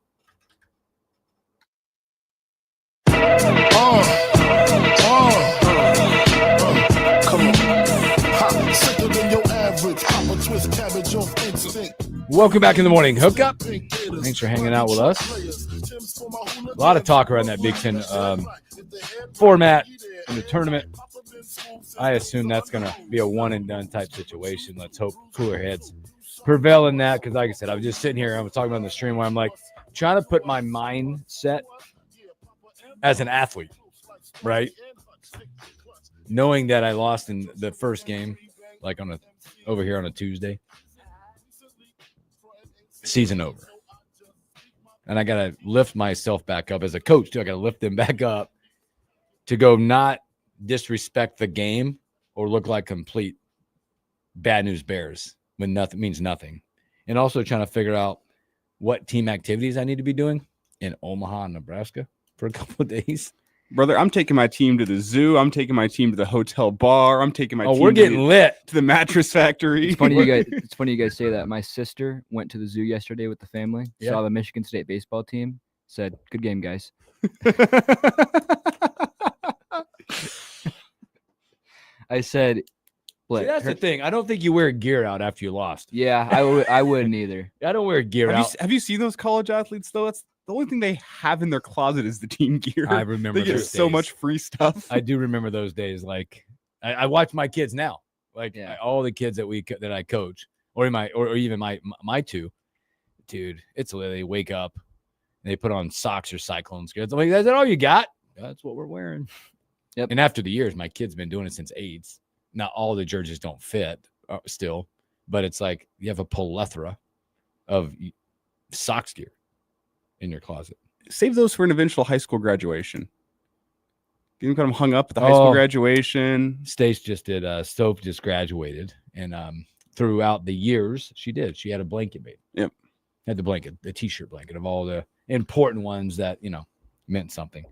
Welcome back in the Morning Hookup. Thanks for hanging out with us. A lot of talk around that Big Ten format in the tournament. I assume that's going to be a one-and-done type situation. Let's hope cooler heads prevail in that because, like I said, I was just sitting here. I was talking about in the stream where I'm like trying to put my mindset as an athlete, right? Knowing that I lost in the first game, like over here on a Tuesday. Season over. And I got to lift myself back up as a coach, too. I got to lift them back up to go not disrespect the game or look like complete bad news bears when nothing means nothing. And also trying to figure out what team activities I need to be doing in Omaha, Nebraska for a couple of days. Brother, I'm taking my team to the zoo. I'm taking my team to the hotel bar. I'm taking my team we're getting lit to the mattress factory. It's funny you guys say that. My sister went to the zoo yesterday with the family. Yeah. Saw the Michigan State baseball team. Said, "Good game, guys." I said, See, "What?" that's the thing. I don't think you wear gear out after you lost. Yeah, I wouldn't either. I don't wear gear out. Have you seen those college athletes though? That's the only thing they have in their closet is the team gear. I remember they get those so days. much free stuff. I do remember those days. Like I watch my kids now. Like Yeah. all the kids that I coach, or even my two, dude. It's literally they wake up, and they put on socks or Cyclones. I'm like, is that all you got? That's what we're wearing. Yep. And after the years, my kid's been doing it since AIDS. Not all the jerseys don't fit still, but it's like you have a plethora of socks gear in your closet. Save those for an eventual high school graduation. Get them hung up at the high school graduation. Stace just did. Stove just graduated, and throughout the years, she did. She had a blanket made. Yep. Had the blanket, the t-shirt blanket of all the important ones that meant something.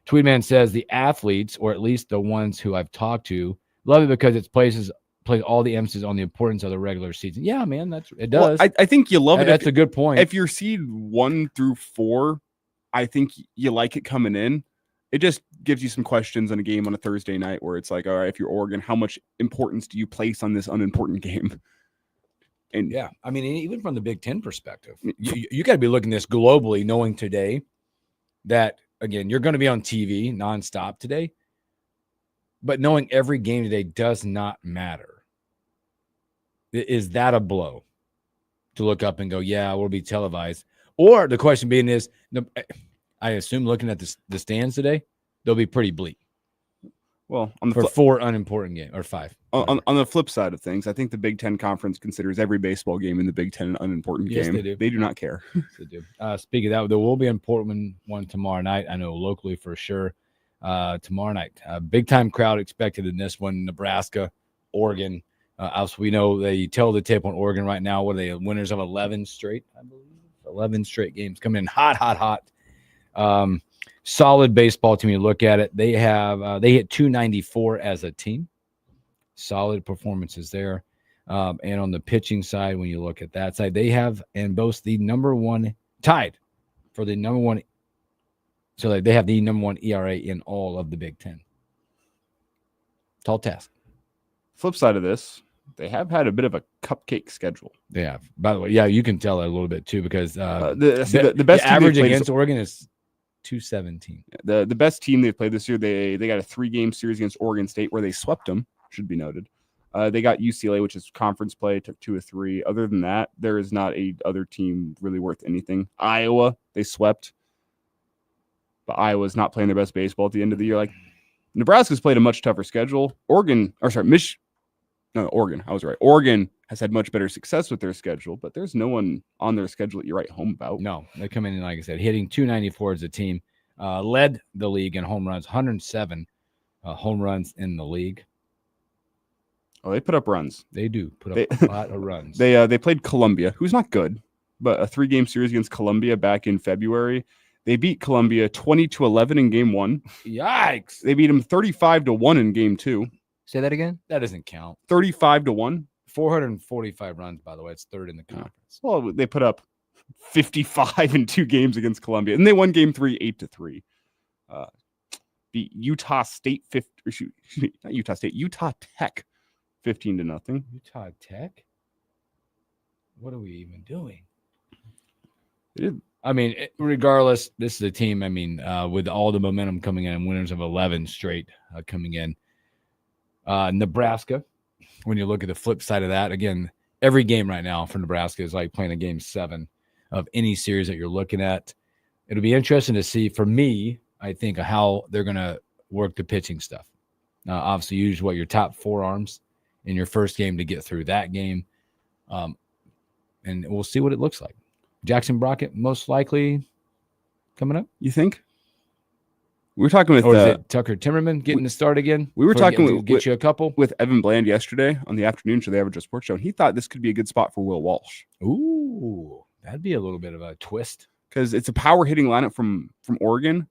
Tweedman says the athletes, or at least the ones who I've talked to, love it because it places all the emphasis on the importance of the regular season. Yeah, man, it does. Well, I think you love it. That's a good point. If you're seed 1 through 4, I think you like it coming in. It just gives you some questions on a game on a Thursday night where it's like, all right, if you're Oregon, how much importance do you place on this unimportant game? And yeah, I mean, even from the Big Ten perspective, you got to be looking at this globally, knowing today that, again, you're going to be on TV nonstop today, but knowing every game today does not matter. Is that a blow to look up and go, yeah, we'll be televised? Or the question being is, I assume looking at the stands today, they'll be pretty bleak. Well, on the 4 unimportant games, or 5. On the flip side of things, I think the Big Ten Conference considers every baseball game in the Big Ten an unimportant Yes, game. they do. They do not care. Yes, they do. Speaking of that, there will be an important one tomorrow night. I know locally for sure. Tomorrow night, big time crowd expected in this one. Nebraska, Oregon. As we know, they tell the tape on Oregon right now. What are they, winners of 11 straight? I believe 11 straight games coming in hot. Solid baseball team. You look at it, they hit 294 as a team. Solid performances there. And on the pitching side, when you look at that side, they have and boast the number one, tied for the number one. So they have the number one ERA in all of the Big Ten. Tall task. Flip side of this, they have had a bit of a cupcake schedule. They have. By the way, yeah, you can tell that a little bit too because the best average against Oregon is 217. The best team they've played this year, they got a 3-game series against Oregon State where they swept them, should be noted. They got UCLA, which is conference play, took 2 of 3. Other than that, there is not a other team really worth anything. Iowa, they swept. But Iowa's not playing their best baseball at the end of the year. Like Nebraska's played a much tougher schedule. Oregon, I was right. Oregon has had much better success with their schedule, but there's no one on their schedule that you write home about. No, they come in, like I said, hitting 294 as a team. Led the league in home runs, 107 home runs in the league. Oh, they put up runs. They do put up a lot of runs. They played Columbia, who's not good, but a 3-game series against Columbia back in February. They beat Columbia 20-11 in game 1. Yikes! They beat them 35-1 in game 2. Say that again. That doesn't count. 35-1. 445 runs, by the way. It's third in the conference. Well, they put up 55 in 2 games against Columbia, and they won game 3 8-3. Beat Utah State Utah Tech 15-0. Utah Tech. What are we even doing? I mean, regardless, this is a team. I mean, with all the momentum coming in, winners of 11 straight coming in. Nebraska, when you look at the flip side of that, again, every game right now for Nebraska is like playing a game 7 of any series that you're looking at. It'll be interesting to see, for me, I think, how they're going to work the pitching stuff. Obviously, use your top 4 arms in your first game to get through that game. And we'll see what it looks like. Jackson Brockett most likely coming up. You think? We were talking with or is it Tucker Timmerman getting the start again? We were talking with you a couple with Evan Bland yesterday on the afternoon show, the Average Sports Show, and he thought this could be a good spot for Will Walsh. Ooh, that'd be a little bit of a twist because it's a power hitting lineup from Oregon,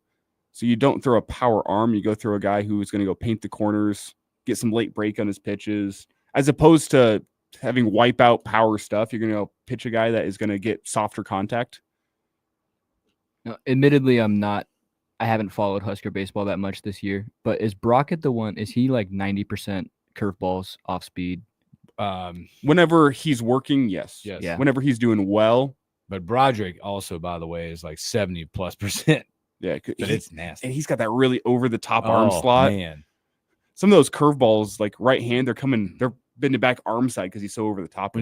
So you don't throw a power arm. You go throw a guy who's going to go paint the corners, get some late break on his pitches, as opposed to having wipeout power stuff. You're going to go pitch a guy that is going to get softer contact. Now, admittedly, I haven't followed Husker baseball that much this year, but is Brockett the one? Is he like 90% curveballs off speed? Whenever he's working, yes. Yeah. Whenever he's doing well. But Broderick also, by the way, is like 70+%. Yeah. But it's nasty. And he's got that really over the top arm slot. Man. Some of those curveballs, like right hand, they're bending back arm side because he's so over the top.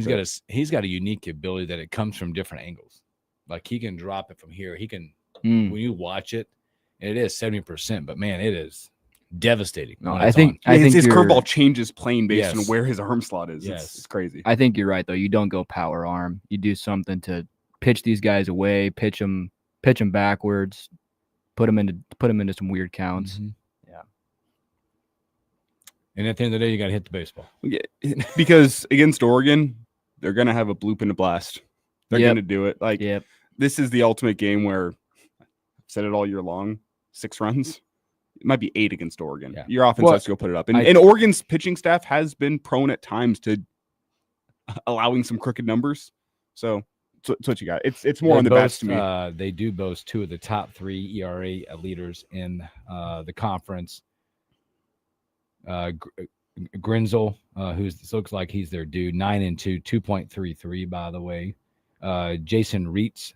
He's got a unique ability that it comes from different angles. Like he can drop it from here. He can, when you watch it, it is 70%, but man, it is devastating. No, I think his curveball changes plane based on where his arm slot is. Yes. It's crazy. I think you're right though. You don't go power arm. You do something to pitch these guys away, pitch them backwards, put them into some weird counts. Mm-hmm. Yeah. And at the end of the day, you got to hit the baseball. Yeah, because against Oregon, they're gonna have a bloop and a blast. They're gonna do it. Like this is the ultimate game where I've said it all year long. 6 runs. It might be 8 against Oregon. Yeah. Your offense has to go put it up. And Oregon's pitching staff has been prone at times to allowing some crooked numbers. So that's what you got. It's more on the bats to me. They do boast 2 of the top 3 ERA leaders in the conference. Grinzel, looks like he's their dude, 9-2, 2.33, by the way. Jason Reitz,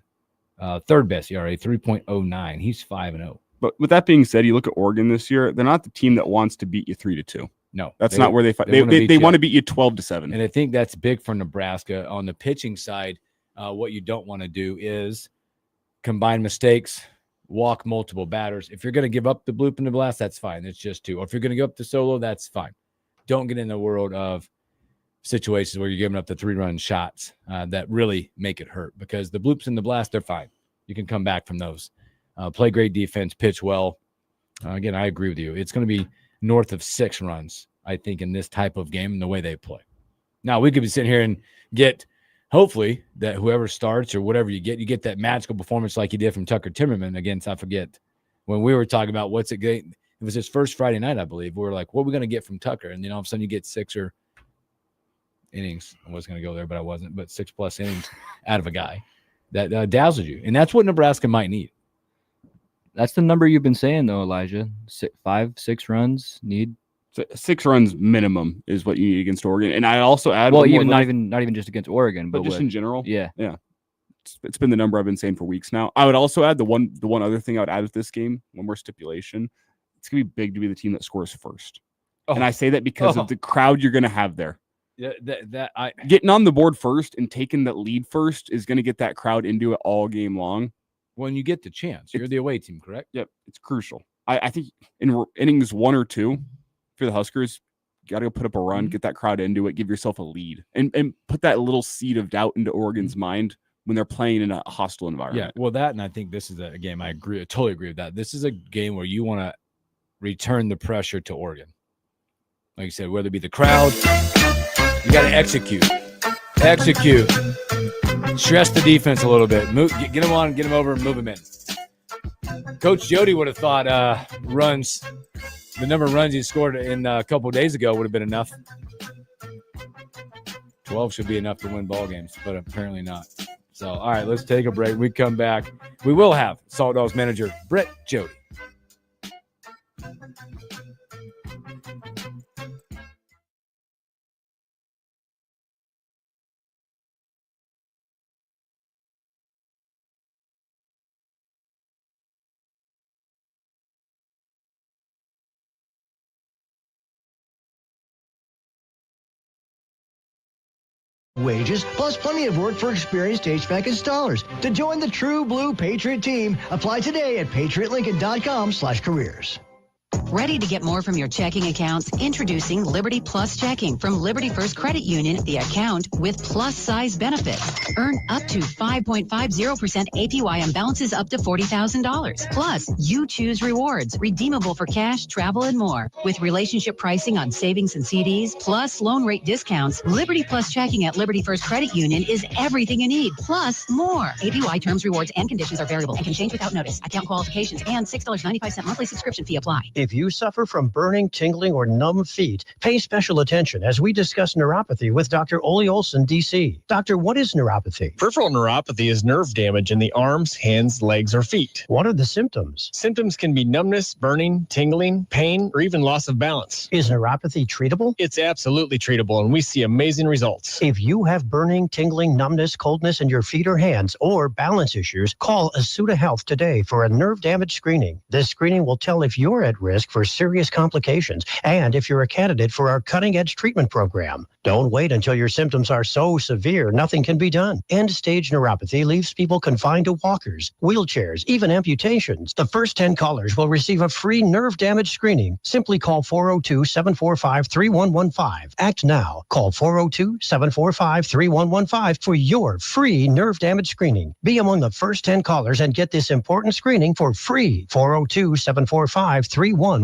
third best ERA, 3.09. He's 5-0. But with that being said, you look at Oregon this year, they're not the team that wants to beat you 3-2. No, that's not where they fight. They want to beat you 12-7. And I think that's big for Nebraska. On the pitching side, what you don't want to do is combine mistakes, walk multiple batters. If you're going to give up the bloop and the blast, that's fine. It's just 2. Or if you're going to give up the solo, that's fine. Don't get in the world of situations where you're giving up the 3-run shots that really make it hurt, because the bloops and the blast, they're fine. You can come back from those. Play great defense, pitch well. Again, I agree with you. It's going to be north of 6 runs, I think, in this type of game and the way they play. Now, we could be sitting here and get, hopefully, that whoever starts or whatever you get that magical performance like you did from Tucker Timmerman against, I forget, when we were talking about what's it getting. It was his first Friday night, I believe. We were like, what are we going to get from Tucker? And then all of a sudden you get 6 or innings. I was going to go there, but I wasn't. But 6+ innings out of a guy that dazzles you. And that's what Nebraska might need. That's the number you've been saying, though, Elijah. 5-6 runs need. 6 runs minimum is what you need against Oregon. And I also add, well, even not even just against Oregon, but just in general. Yeah. It's been the number I've been saying for weeks now. I would also add the one other thing I would add with this game, one more stipulation. It's gonna be big to be the team that scores first. And I say that because of the crowd you're gonna have there. Yeah, getting on the board first and taking that lead first is gonna get that crowd into it all game long. When you get the chance, you're the away team, correct? Yep, it's crucial. I think in innings 1 or 2 for the Huskers, you got to go put up a run, get that crowd into it, give yourself a lead, and put that little seed of doubt into Oregon's mind when they're playing in a hostile environment. Yeah, well, that, and I think this is a game I totally agree with that. This is a game where you want to return the pressure to Oregon. Like you said, whether it be the crowd, you got to execute. Stress the defense a little bit. Get them on, get them over, and move them in. Coach Jody would have thought the number of runs he scored in a couple of days ago would have been enough. 12 should be enough to win ball games, but apparently not. So, all right, let's take a break. We come back. We will have Salt Dogs manager Brett Jody. Wages, plus plenty of work for experienced HVAC installers. To join the True Blue Patriot team, apply today at patriotlincoln.com/careers. Ready to get more from your checking accounts? Introducing Liberty Plus Checking from Liberty First Credit Union, the account with plus size benefits. Earn up to 5.50% APY on balances up to $40,000. Plus, you choose rewards, redeemable for cash, travel, and more. With relationship pricing on savings and CDs, plus loan rate discounts, Liberty Plus Checking at Liberty First Credit Union is everything you need, plus more. APY terms, rewards, and conditions are variable and can change without notice. Account qualifications and $6.95 monthly subscription fee apply. If you suffer from burning, tingling, or numb feet, pay special attention as we discuss neuropathy with Dr. Ole Olson, DC. Doctor, what is neuropathy? Peripheral neuropathy is nerve damage in the arms, hands, legs, or feet. What are the symptoms? Symptoms can be numbness, burning, tingling, pain, or even loss of balance. Is neuropathy treatable? It's absolutely treatable, and we see amazing results. If you have burning, tingling, numbness, coldness in your feet or hands, or balance issues, call Asuta Health today for a nerve damage screening. This screening will tell if you're at risk for serious complications and if you're a candidate for our cutting-edge treatment program. Don't wait until your symptoms are so severe nothing can be done. End-stage neuropathy leaves people confined to walkers, wheelchairs, even amputations. The first 10 callers will receive a free nerve damage screening. Simply call 402-745-3115. Act now. Call 402-745-3115 for your free nerve damage screening. Be among the first 10 callers and get this important screening for free. 402-745-3115.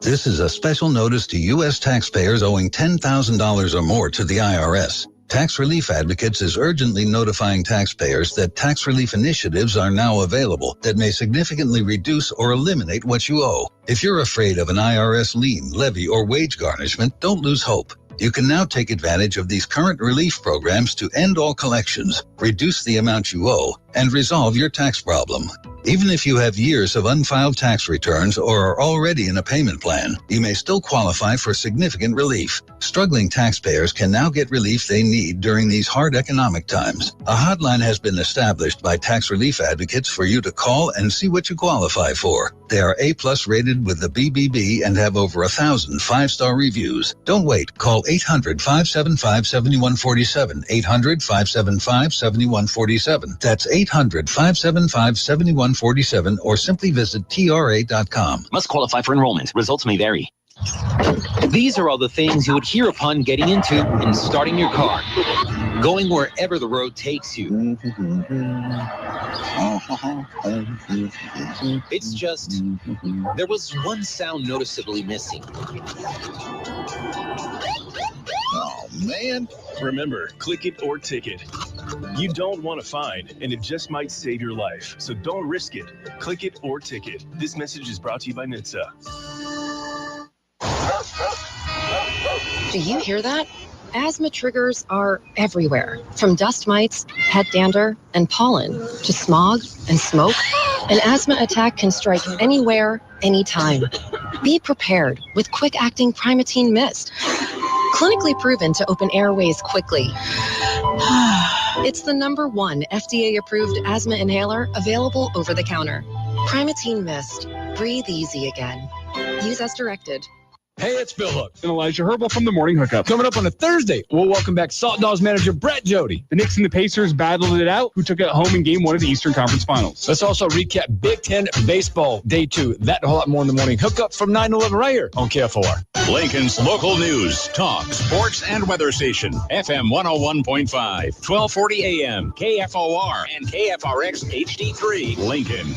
This is a special notice to U.S. taxpayers owing $10,000 or more to the IRS. Tax Relief Advocates is urgently notifying taxpayers that tax relief initiatives are now available that may significantly reduce or eliminate what you owe. If you're afraid of an IRS lien, levy, or wage garnishment, don't lose hope. You can now take advantage of these current relief programs to end all collections, reduce the amount you owe, and resolve your tax problem. Even if you have years of unfiled tax returns or are already in a payment plan, you may still qualify for significant relief. Struggling taxpayers can now get relief they need during these hard economic times. A hotline has been established by Tax Relief Advocates for you to call and see what you qualify for. They are A+ rated with the BBB and have over 1,000 5-star reviews. Don't wait. Call 800-575-7147. 800-575-7147. That's 800-575-7147 or simply visit TRA.com. Must qualify for enrollment. Results may vary. These are all the things you would hear upon getting into and starting your car. Going wherever the road takes you. It's just, there was one sound noticeably missing. Oh, man. Remember, click it or ticket. You don't want a fine, and it just might save your life. So don't risk it. Click it or ticket. This message is brought to you by NHTSA. Do you hear that? Asthma triggers are everywhere, from dust mites, head dander, and pollen, to smog and smoke. An asthma attack can strike anywhere, anytime. Be prepared with quick-acting Primatene Mist. Clinically proven to open airways quickly. It's the #1 FDA-approved asthma inhaler available over the counter. Primatene Mist. Breathe easy again. Use as directed. Hey, it's Bill Hook and Elijah Herbal from the Morning Hookup. Coming up on a Thursday, we'll welcome back Salt Dogs manager Brett Jody. The Knicks and the Pacers battled it out. Who took it home in Game 1 of the Eastern Conference Finals? Let's also recap Big Ten Baseball Day 2. That and a whole lot more in the Morning Hookup from 9 to 11 right here on KFOR. Lincoln's local news, talk, sports, and weather station. FM 101.5, 1240 AM, KFOR, and KFRX HD3, Lincoln.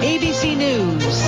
ABC News.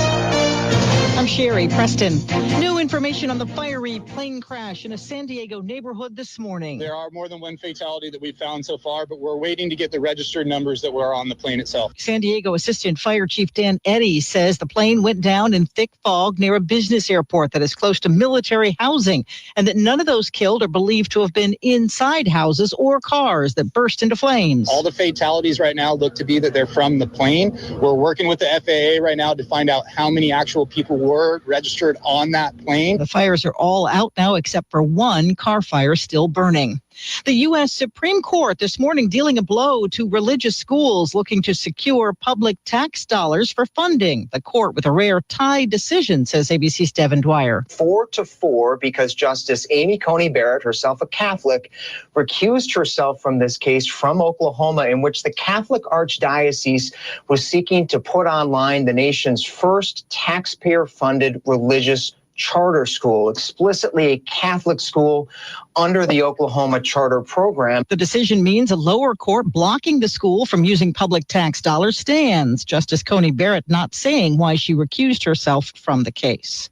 I'm Sherry Preston. New information on the fiery plane crash in a San Diego neighborhood this morning. There are more than one fatality that we've found so far, but we're waiting to get the registered numbers that were on the plane itself. San Diego Assistant Fire Chief Dan Eddy says the plane went down in thick fog near a business airport that is close to military housing, and that none of those killed are believed to have been inside houses or cars that burst into flames. All the fatalities right now look to be that they're from the plane. We're working with the FAA right now to find out how many actual people were registered on that plane. The fires are all out now except for one car fire still burning. The U.S. Supreme Court this morning dealing a blow to religious schools looking to secure public tax dollars for funding. The court with a rare tie decision, says ABC's Devin Dwyer. 4-4 because Justice Amy Coney Barrett, herself a Catholic, recused herself from this case from Oklahoma, in which the Catholic Archdiocese was seeking to put online the nation's first taxpayer-funded religious charter school, explicitly a Catholic school under the Oklahoma charter program. The decision means a lower court blocking the school from using public tax dollars stands. Justice Coney Barrett not saying why she recused herself from the case.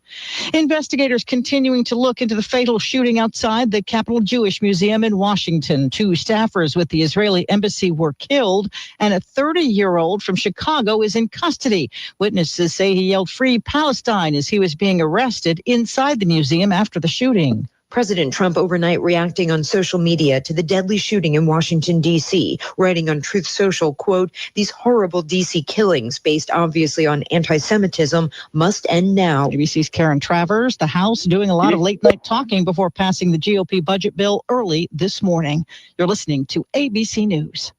Investigators continuing to look into the fatal shooting outside the Capitol Jewish Museum in Washington. 2 staffers with the Israeli embassy were killed, and a 30-year-old from Chicago is in custody. Witnesses say he yelled "Free Palestine" as he was being arrested inside the museum after the shooting. President Trump overnight reacting on social media to the deadly shooting in Washington, D.C., writing on Truth Social, quote, "These horrible D.C. killings, based obviously on anti-Semitism, must end now." ABC's Karen Travers, the House doing a lot of late-night talking before passing the GOP budget bill early this morning. You're listening to ABC News.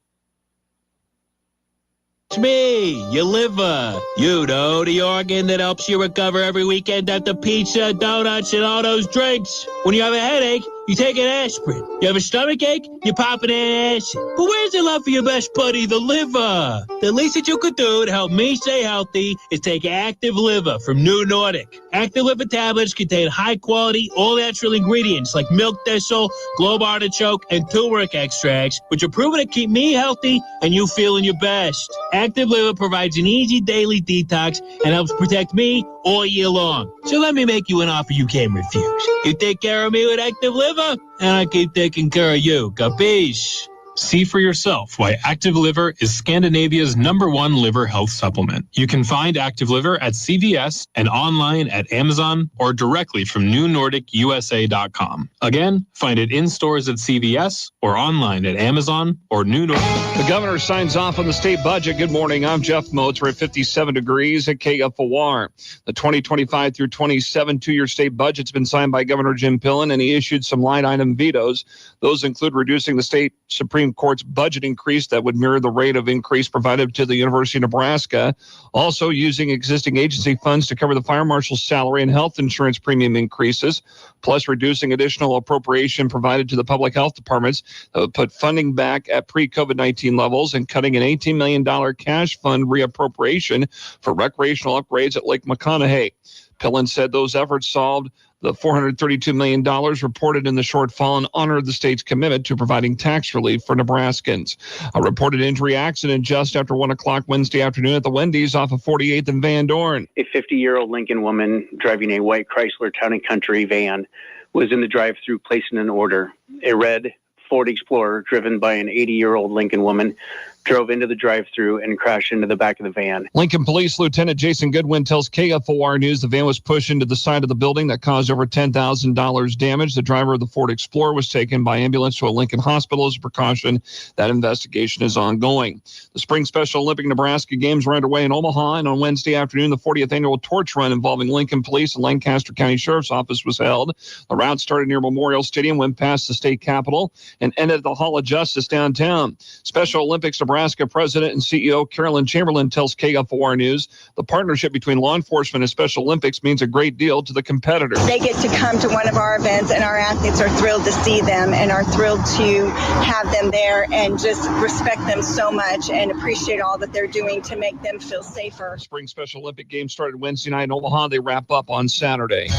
It's me, your liver. You know, the organ that helps you recover every weekend after pizza, donuts, and all those drinks. When you have a headache, you take an aspirin. You have a stomach ache, you pop an acid. But where's the love for your best buddy, the liver? The least that you could do to help me stay healthy is take Active Liver from New Nordic. Active Liver tablets contain high-quality, all-natural ingredients like milk thistle, globe artichoke, and turmeric extracts, which are proven to keep me healthy and you feeling your best. Active Liver provides an easy daily detox and helps protect me all year long. So let me make you an offer you can't refuse. You take care of me with Active Liver, and I keep taking care of you. Capiche? See for yourself why Active Liver is Scandinavia's #1 liver health supplement. You can find Active Liver at CVS and online at Amazon or directly from NewNordicUSA.com. Again, find it in stores at CVS or online at Amazon or New Nordic. The governor signs off on the state budget. Good morning. I'm Jeff Moats. We're at 57 degrees at KFOR. The 2025 through 27 two-year state budget's been signed by Governor Jim Pillen, and he issued some line item vetoes. Those include reducing the state Supreme Court's budget increase that would mirror the rate of increase provided to the University of Nebraska. Also using existing agency funds to cover the fire marshal's salary and health insurance premium increases, plus reducing additional appropriation provided to the public health departments that would put funding back at pre-COVID-19 levels, and cutting an $18 million cash fund reappropriation for recreational upgrades at Lake McConaughey. Pillen said those efforts solved the $432 million reported in the shortfall and honored the state's commitment to providing tax relief for Nebraskans. A reported injury accident just after 1 o'clock Wednesday afternoon at the Wendy's off of 48th and Van Dorn. A 50-year-old Lincoln woman driving a white Chrysler Town & Country van was in the drive-thru placing an order. A red Ford Explorer driven by an 80-year-old Lincoln woman drove into the drive-thru and crashed into the back of the van. Lincoln Police Lieutenant Jason Goodwin tells KFOR News the van was pushed into the side of the building that caused over $10,000 damage. The driver of the Ford Explorer was taken by ambulance to a Lincoln hospital as a precaution. That investigation is ongoing. The Spring Special Olympic Nebraska Games were underway in Omaha, and on Wednesday afternoon, the 40th annual torch run involving Lincoln Police and Lancaster County Sheriff's Office was held. The route started near Memorial Stadium, went past the state capitol, and ended at the Hall of Justice downtown. Special Olympics Nebraska President and CEO Carolyn Chamberlain tells KFOR News the partnership between law enforcement and Special Olympics means a great deal to the competitors. They get to come to one of our events, and our athletes are thrilled to see them and are thrilled to have them there, and just respect them so much and appreciate all that they're doing to make them feel safer. Spring Special Olympic Games started Wednesday night in Omaha. They wrap up on Saturday.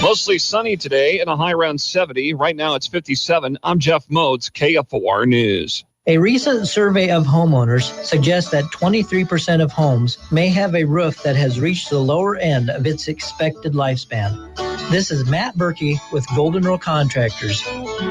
Mostly sunny today and a high around 70. Right now it's 57. I'm Jeff Moats, KFOR News. A recent survey of homeowners suggests that 23% of homes may have a roof that has reached the lower end of its expected lifespan. This is Matt Berkey with Golden Rule Contractors.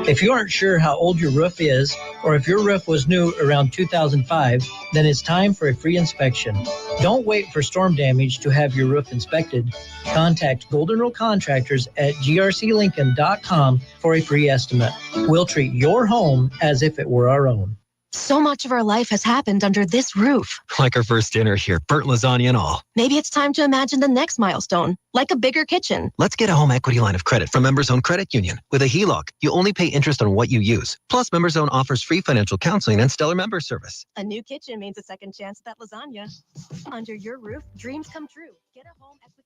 If you aren't sure how old your roof is, or if your roof was new around 2005, then it's time for a free inspection. Don't wait for storm damage to have your roof inspected. Contact Golden Rule Contractors at grclincoln.com for a free estimate. We'll treat your home as if it were our own. So much of our life has happened under this roof. Like our first dinner here, burnt lasagna and all. Maybe it's time to imagine the next milestone, like a bigger kitchen. Let's get a home equity line of credit from Members Own Credit Union. With a HELOC, you only pay interest on what you use. Plus, Members Own offers free financial counseling and stellar member service. A new kitchen means a second chance at that lasagna. Under your roof, dreams come true. Get a home equity.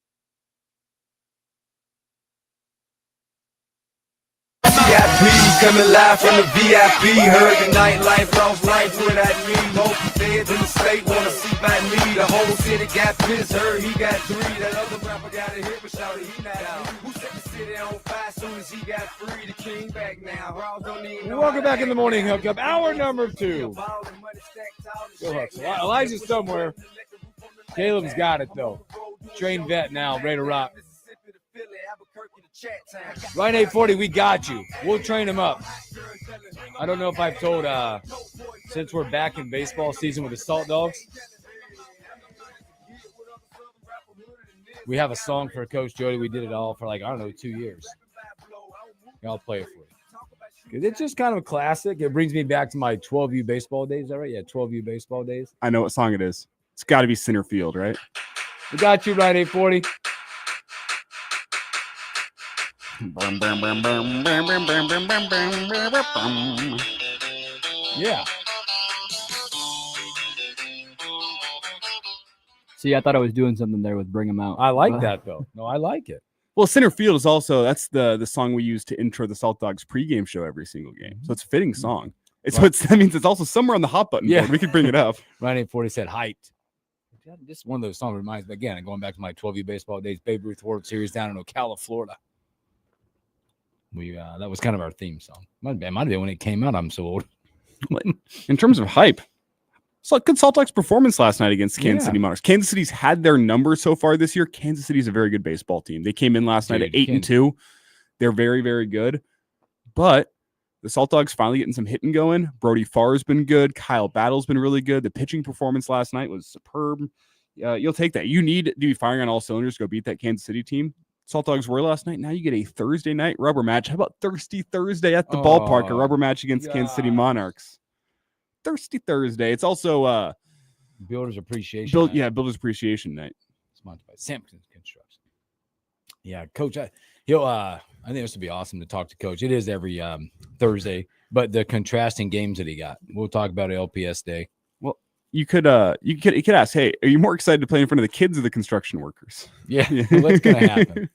VIP coming live from the VIP. Heard the nightlife, lost life with that me. Most feds in the state wanna see by me. The whole city got pissed, heard he got 3. That other rapper got a hit, but shouted he not out. Who set the city on fire soon as he got free? The king back now. Welcome back in the morning hookup. Hour number 2. Go Hooks. Elijah's somewhere. Caleb's got it though. Trained vet now, ready to rock. Right 840, we got you. We'll train him up. I don't know if I've told, since we're back in baseball season with the Salt Dogs, we have a song for Coach Jody. We did it all for 2 years. I'll play it for you. Because it's just kind of a classic. It brings me back to my 12U baseball days. Is that right? Yeah, 12U baseball days. I know what song it is. It's got to be Center Field, right? We got you right 840. Yeah. See, I thought I was doing something there with Bring 'Em Out. I like that, though. No, I like it. Well, Center Field is also, that's the song we use to intro the Salt Dogs pregame show every single game. So it's a fitting song. That means it's also somewhere on the hot button board. We could bring it up. Ryan 840 said hyped. Just one of those songs reminds me, again, going back to my 12U baseball days, Babe Ruth World Series down in Ocala, Florida. That was kind of our theme song. Might have been when it came out. I'm so old. In terms of hype, good Salt Dogs performance last night against Kansas City Monarchs. Kansas City's had their number so far this year. Kansas City's a very good baseball team. They came in last night at 8-2. They're very, very good. But the Salt Dogs finally getting some hitting going. Brody Farr's been good. Kyle Battle's been really good. The pitching performance last night was superb. You'll take that. You need to be firing on all cylinders to go beat that Kansas City team. Salt Dogs were last night. Now you get a Thursday night rubber match. How about Thirsty Thursday at the ballpark? A rubber match against Kansas City Monarchs. Thirsty Thursday. It's also Builders Appreciation Night. Builders Appreciation Night. Sponsored by Sampson's Construction. Yeah, Coach. I think this would be awesome to talk to Coach. It is every Thursday, but the contrasting games that he got. We'll talk about LPS Day. Well, you could ask, hey, are you more excited to play in front of the kids or the construction workers? Yeah, well, that's gonna happen.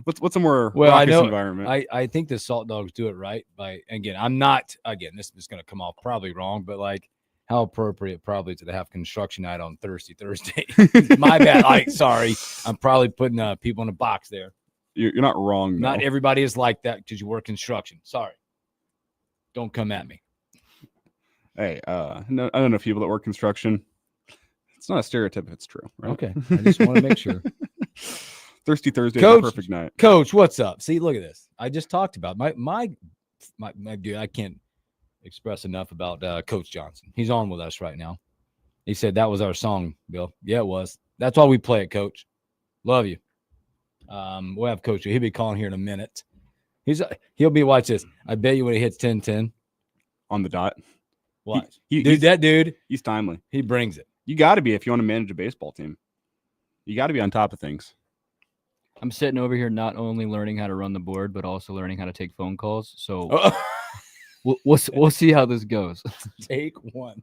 What's a more raucous environment? I think the Salt Dogs do it right by this is gonna come off probably wrong, but how appropriate probably to have construction night on Thursday. My bad. Sorry. I'm probably putting people in a box there. You're not wrong. Not everybody is like that because you work construction. Sorry. Don't come at me. Hey, I don't know people that work construction. It's not a stereotype if it's true. Right? Okay. I just want to make sure. Thirsty Thursday is a perfect night. Coach, what's up? See, look at this. I just talked about my dude. I can't express enough about Coach Johnson. He's on with us right now. He said that was our song, Bill. Yeah, it was. That's why we play it, Coach. Love you. We'll have Coach. He'll be calling here in a minute. He'll be, watch this. I bet you when he hits 10-10 on the dot. Watch. That dude. He's timely. He brings it. You got to be if you want to manage a baseball team. You got to be on top of things. I'm sitting over here not only learning how to run the board, but also learning how to take phone calls. So we'll see how this goes. Take one.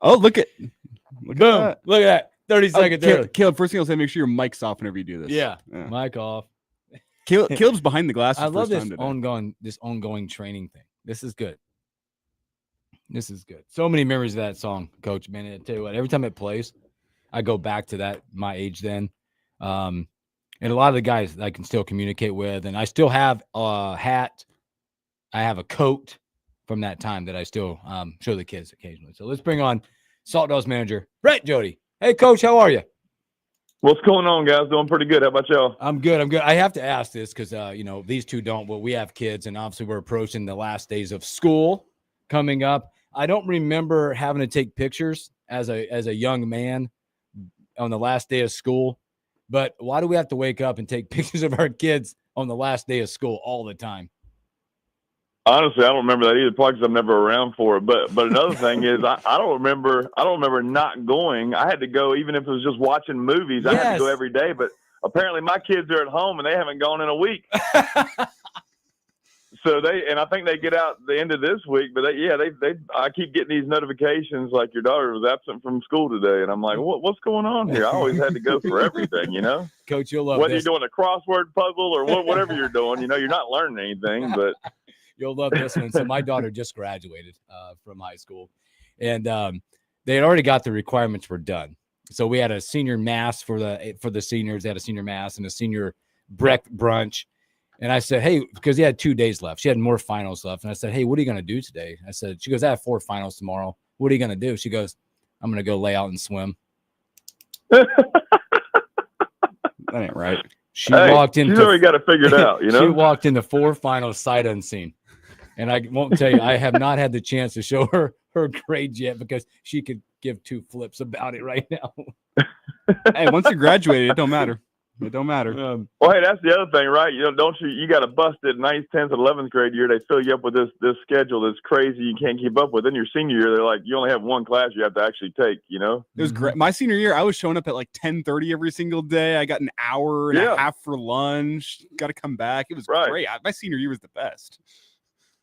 Oh, look at that. Look at that. 30 seconds early. Caleb, first thing I'll say, make sure your mic's off whenever you do this. Yeah. Mic off. Caleb's behind the glass. I love this ongoing training thing. This is good. This is good. So many memories of that song, Coach. Man, I tell you what, every time it plays, I go back to that, my age then. And a lot of the guys I can still communicate with. And I still have a hat. I have a coat from that time that I still show the kids occasionally. So let's bring on Salt Dogs manager, Brett Jody. Hey, Coach, how are you? What's going on, guys? Doing pretty good. How about y'all? I'm good. I have to ask this because, these two don't, but we have kids, and obviously we're approaching the last days of school coming up. I don't remember having to take pictures as a young man on the last day of school, but why do we have to wake up and take pictures of our kids on the last day of school all the time? Honestly, I don't remember that either. Probably because I'm never around for it. But another thing is, I don't remember not going. I had to go even if it was just watching movies. I had to go every day. But apparently, my kids are at home and they haven't gone in a week. So I think they get out the end of this week. But I keep getting these notifications like your daughter was absent from school today, and I'm like, what's going on here? I always had to go for everything, you know. Coach, you'll love whether this. you're doing a crossword puzzle or whatever you're doing, you know, you're not learning anything, but. You'll love this one. So my daughter just graduated from high school, and they had already got the requirements were done. So we had a senior mass for the seniors. They had a senior mass and a senior brunch. And I said, hey, because he had 2 days left. She had more finals left. And I said, hey, what are you going to do today? She goes, I have 4 finals tomorrow. What are you going to do? She goes, I'm going to go lay out and swim. That ain't right. She's already got it figured out, you know? She walked into 4 finals sight unseen. And I won't tell you, I have not had the chance to show her grades yet because she could give 2 flips about it right now. Hey, once you graduate, it don't matter. It don't matter. Well, hey, that's the other thing, right? You know, you got a busted 9th, 10th, 11th grade year. They fill you up with this schedule that's crazy you can't keep up with. Then your senior year, they're like, you only have 1 class you have to actually take, you know? It was great. My senior year, I was showing up at like 10:30 every single day. I got an hour and a half for lunch. Got to come back. It was great. My senior year was the best.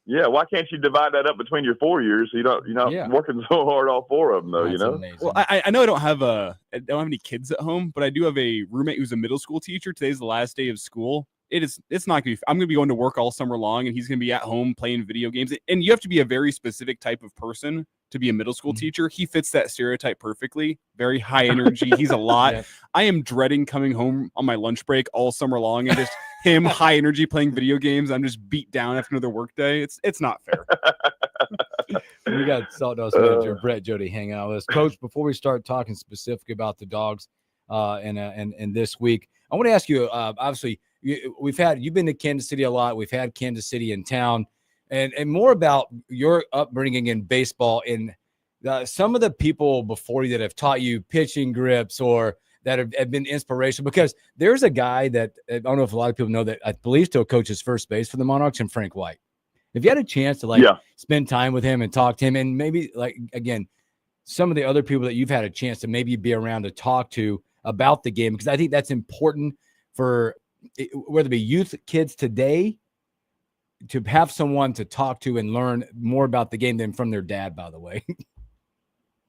Yeah, why can't you divide that up between your 4 years so you're not working so hard all 4 of them though? That's, you know. Amazing. Well, I know I don't have any kids at home, but I do have a roommate who's a middle school teacher. Today's the last day of school. It's not gonna be. I'm gonna be going to work all summer long, and he's gonna be at home playing video games. And you have to be a very specific type of person to be a middle school teacher. He fits that stereotype perfectly. Very high energy. He's a lot. Yeah. I am dreading coming home on my lunch break all summer long and just him high energy playing video games. I'm just beat down after another work day. It's not fair. We got Salt Dog manager Brett Jody hanging out with us. Coach, before we start talking specifically about the dogs and this week, I want to ask you, obviously, you've been to Kansas City a lot. We've had Kansas City in town. And more about your upbringing in baseball and some of the people before you that have taught you pitching grips or that have been inspirational, because there's a guy that I don't know if a lot of people know that I believe still coaches first base for the Monarchs, and Frank White. If you had a chance to spend time with him and talk to him, and maybe again, some of the other people that you've had a chance to maybe be around to talk to about the game, because I think that's important for whether it be youth kids today, to have someone to talk to and learn more about the game than from their dad, by the way.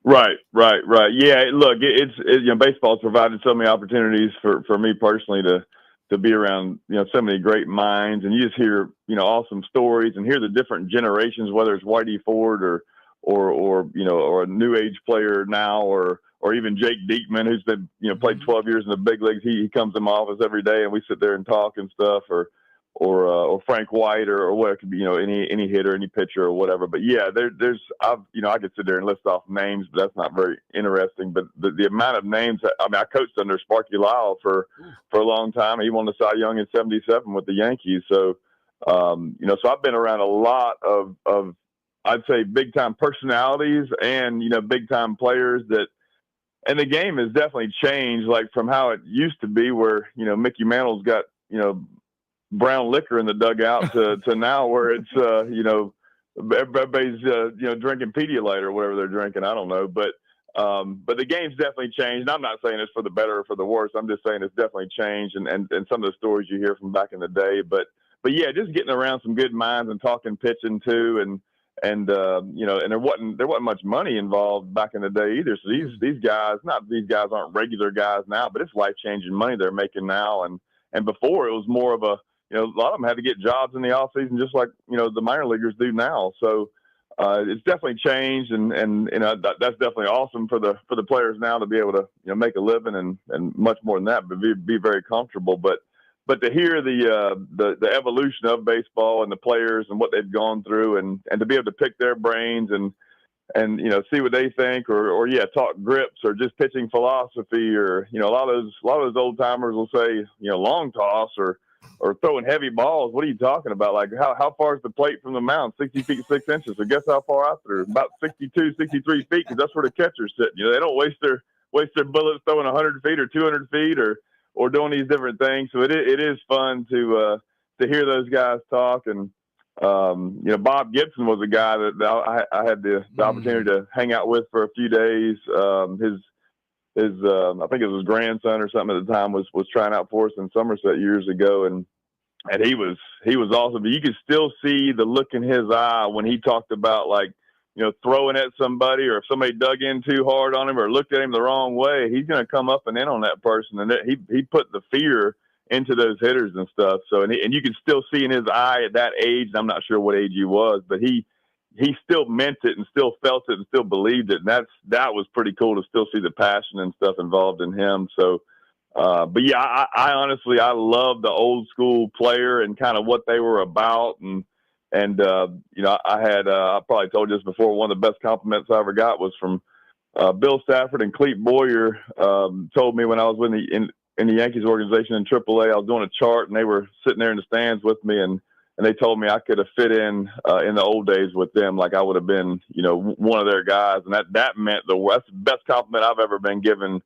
Right. Yeah, look, it's baseball's provided so many opportunities for me personally to be around, so many great minds, and you just hear, awesome stories and hear the different generations, whether it's Whitey Ford or a new age player now, or even Jake Diekman, who's been, played 12 years in the big leagues. He comes in my office every day and we sit there and talk and stuff, or Frank White or what it could be, any hitter, any pitcher or whatever. But yeah, I could sit there and list off names, but that's not very interesting. But the amount of names, I coached under Sparky Lyle for a long time. He won the Cy Young in '77 with the Yankees. So, so I've been around a lot of I'd say big time personalities and, big time players and the game has definitely changed, like from how it used to be where, Mickey Mantle's got, brown liquor in the dugout to now where it's, everybody's, drinking Pedialyte or whatever they're drinking. I don't know. But the game's definitely changed. And I'm not saying it's for the better or for the worse. I'm just saying it's definitely changed. And some of the stories you hear from back in the day, but yeah, just getting around some good minds and talking pitching too. And there wasn't much money involved back in the day either. So these guys aren't regular guys now, but it's life-changing money they're making now. And before it was more of a lot of them had to get jobs in the off season, just like, the minor leaguers do now. So it's definitely changed. And that's definitely awesome for the players now to be able to, make a living and much more than that, but be very comfortable. But to hear the evolution of baseball and the players and what they've gone through and to be able to pick their brains and see what they think or talk grips or just pitching philosophy or, a lot of those old timers will say, long toss or throwing heavy balls. What are you talking about? Like how far is the plate from the mound? 60 feet, 6 inches. So guess how far I threw? About 62, 63 feet. Cause that's where the catcher's sitting. They don't waste their bullets throwing 100 feet or 200 feet or doing these different things. So it is fun to hear those guys talk. And Bob Gibson was a guy that I had the opportunity to hang out with for a few days. His I think it was his grandson or something at the time was trying out for us in Somerset years ago, and he was awesome. But you could still see the look in his eye when he talked about, like, throwing at somebody, or if somebody dug in too hard on him or looked at him the wrong way, he's going to come up and in on that person. And he put the fear into those hitters and stuff. So, and you can still see in his eye at that age, and I'm not sure what age he was, but he still meant it and still felt it and still believed it. And that was pretty cool to still see the passion and stuff involved in him. So, but yeah, I honestly, I love the old school player and kind of what they were about. And I probably told you this before, one of the best compliments I ever got was from Bill Stafford and Clete Boyer. Told me when I was in the Yankees organization in AAA, I was doing a chart, and they were sitting there in the stands with me, and they told me I could have fit in the old days with them, like I would have been, one of their guys. And that meant that's the best compliment I've ever been given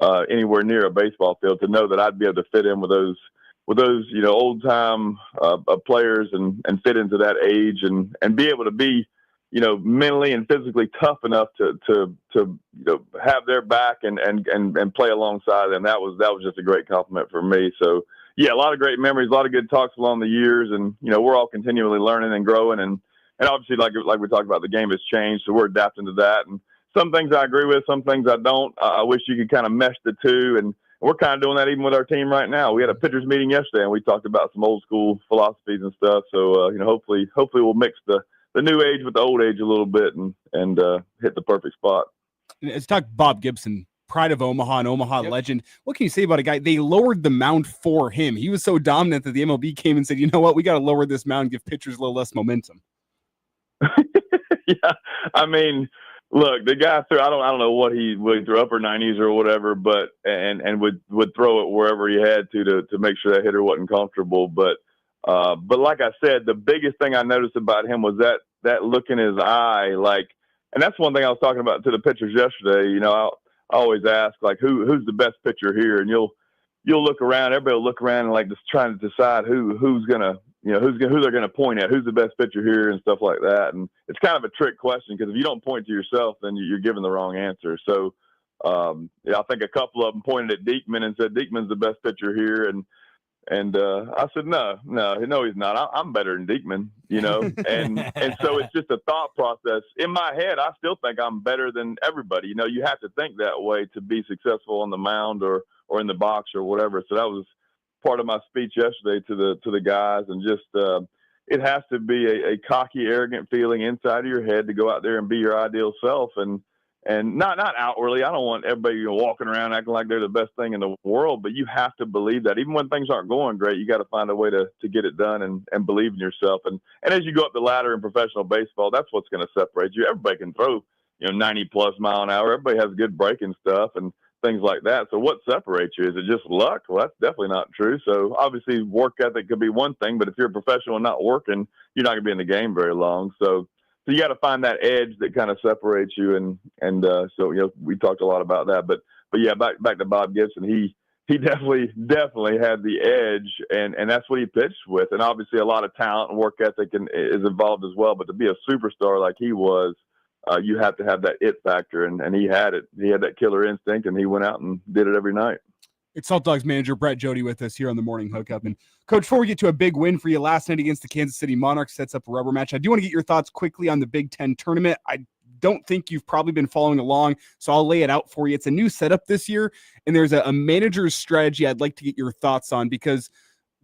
anywhere near a baseball field, to know that I'd be able to fit in with those old time players and fit into that age and be able to be, mentally and physically tough enough to have their back and play alongside them. That was just a great compliment for me. So yeah, a lot of great memories, a lot of good talks along the years, and we're all continually learning and growing, and obviously, like we talked about, the game has changed, so we're adapting to that. And some things I agree with, some things I don't. I wish you could kind of mesh the two, and we're kind of doing that even with our team right now. We had a pitchers meeting yesterday, and we talked about some old school philosophies and stuff. So hopefully we'll mix the new age with the old age a little bit and hit the perfect spot. Let's talk Bob Gibson, pride of Omaha, and Omaha legend. What can you say about a guy? They lowered the mound for him. He was so dominant that the MLB came and said, you know what, we got to lower this mound, give pitchers a little less momentum. Yeah, I mean, look, the guy threw, I don't know what he threw, upper 90s or whatever, but and would throw it wherever he had to make sure that hitter wasn't comfortable. But like I said, the biggest thing I noticed about him was that look in his eye, like, and that's one thing I was talking about to the pitchers yesterday. I always ask, like, who's the best pitcher here, and you'll look around, everybody will look around and, like, just trying to decide who they're gonna point at, who's the best pitcher here and stuff like that. And it's kind of a trick question, because if you don't point to yourself, then you're giving the wrong answer. So I think a couple of them pointed at Diekman and said Diekman's the best pitcher here, and I said, no, he's not. I'm better than Diekman, and so it's just a thought process. In my head, I still think I'm better than everybody. You have to think that way to be successful on the mound or in the box or whatever. So that was part of my speech yesterday to the guys, and just it has to be a cocky, arrogant feeling inside of your head to go out there and be your ideal self, and not outwardly. I don't want everybody walking around acting like they're the best thing in the world, but you have to believe that even when things aren't going great, you got to find a way to get it done and believe in yourself. And as you go up the ladder in professional baseball, that's what's going to separate you. Everybody can throw 90 plus mile an hour. Everybody has good breaking stuff and things like that. So what separates you? Is it just luck? Well, that's definitely not true. So obviously work ethic could be one thing, but if you're a professional and not working, you're not gonna be in the game very long. So you got to find that edge that kind of separates you. And so, we talked a lot about that, but yeah, back to Bob Gibson, he definitely had the edge, and that's what he pitched with. And obviously a lot of talent and work ethic is involved as well, but to be a superstar like he was, you have to have that it factor, and he had it. He had that killer instinct, and he went out and did it every night. It's Salt Dogs manager Brett Jody with us here on the Morning Hookup. And Coach, before we get to a big win for you last night against the Kansas City Monarchs, sets up a rubber match, I do want to get your thoughts quickly on the Big Ten tournament. I don't think you've probably been following along, so I'll lay it out for you. It's a new setup this year, and there's a manager's strategy I'd like to get your thoughts on, because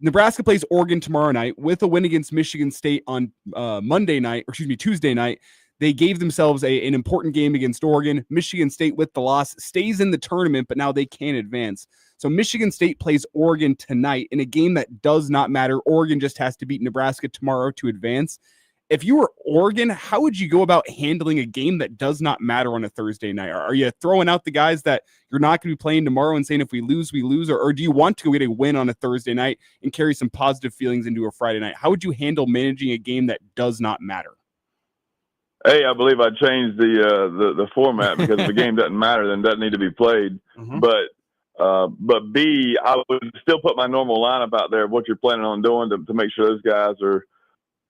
Nebraska plays Oregon tomorrow night. With a win against Michigan State on Tuesday night, they gave themselves an important game against Oregon. Michigan State, with the loss, stays in the tournament, but now they can't advance. So Michigan State plays Oregon tonight in a game that does not matter. Oregon just has to beat Nebraska tomorrow to advance. If you were Oregon, how would you go about handling a game that does not matter on a Thursday night? Are you throwing out the guys that you're not going to be playing tomorrow and saying if we lose, we lose? Or do you want to get a win on a Thursday night and carry some positive feelings into a Friday night? How would you handle managing a game that does not matter? A, I believe I changed the format, because if the game doesn't matter, then it doesn't need to be played. Mm-hmm. But B, I would still put my normal lineup out there of what you're planning on doing to make sure those guys are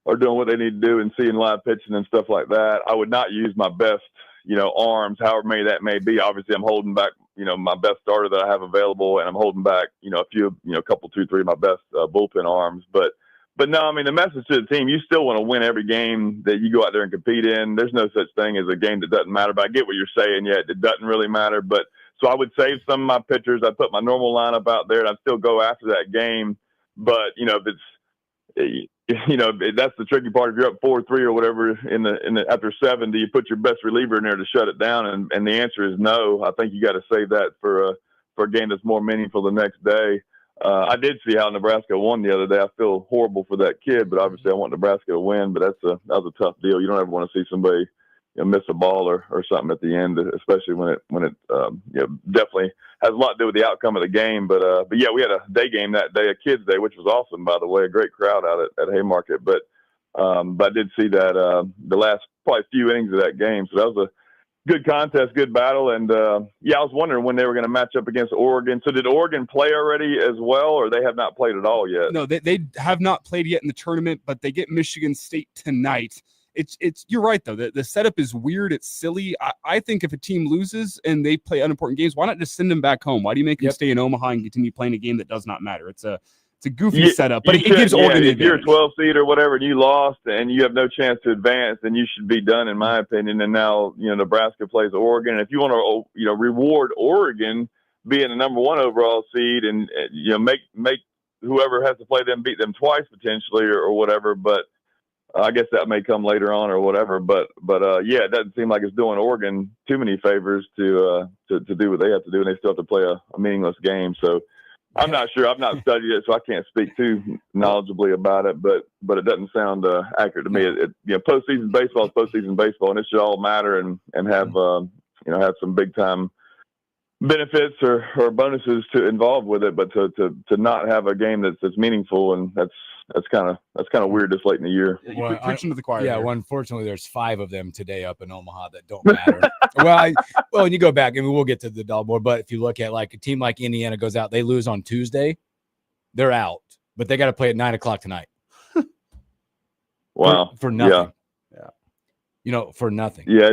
are doing what they need to do and seeing live pitching and stuff like that. I would not use my best, arms, however many that may be. Obviously, I'm holding back, my best starter that I have available, and I'm holding back, a few, a couple, 2, 3 of my best bullpen arms. But no, I mean, the message to the team, you still want to win every game that you go out there and compete in. There's no such thing as a game that doesn't matter. But I get what you're saying. Yeah, it doesn't really matter. But so I would save some of my pitchers. I'd put my normal lineup out there, and I'd still go after that game. But, if it's, that's the tricky part. If you're up 4-3 or whatever in the after 7, do you put your best reliever in there to shut it down? And the answer is no. I think you got to save that for a game that's more meaningful the next day. I did see how Nebraska won the other day. I feel horrible for that kid, but obviously I want Nebraska to win. But that was a tough deal. You don't ever want to see somebody miss a ball or something at the end, especially when it definitely has a lot to do with the outcome of the game. But yeah, we had a day game that day, a kids' day, which was awesome, by the way, a great crowd out at Haymarket. But I did see that the last probably few innings of that game. So that was a good contest, good battle. And yeah, I was wondering when they were going to match up against Oregon. So did Oregon play already as well, or they have not played at all yet? No, they have not played yet in the tournament, but they get Michigan State tonight. It's you're right though. The setup is weird. It's silly. I think if a team loses and they play unimportant games, why not just send them back home? Why do you make them stay in Omaha and continue playing a game that does not matter? It's a goofy setup, but it gives Oregon the advantage. If you're a 12 seed or whatever and you lost and you have no chance to advance, then you should be done, in my opinion. And now Nebraska plays Oregon. And if you want to reward Oregon being the number 1 overall seed and make whoever has to play them beat them twice potentially or whatever, but I guess that may come later on or whatever, but yeah, it doesn't seem like it's doing Oregon too many favors to do what they have to do, and they still have to play a meaningless game. So I'm not sure. I've not studied it, so I can't speak too knowledgeably about it. But it doesn't sound accurate to me. Postseason baseball is postseason baseball, and it should all matter and have have some big time benefits or bonuses to involved with it. But to not have a game that's meaningful, and that's kind of weird this late in the year. Well, preaching to the choir. Yeah, well, unfortunately, there's 5 of them today up in Omaha that don't matter. Well, and you go back, and we'll get to the Dog Board, but if you look at like a team like Indiana goes out, they lose on Tuesday, they're out, but they got to play at 9:00 tonight. Wow, for nothing. Yeah, for nothing. Yeah,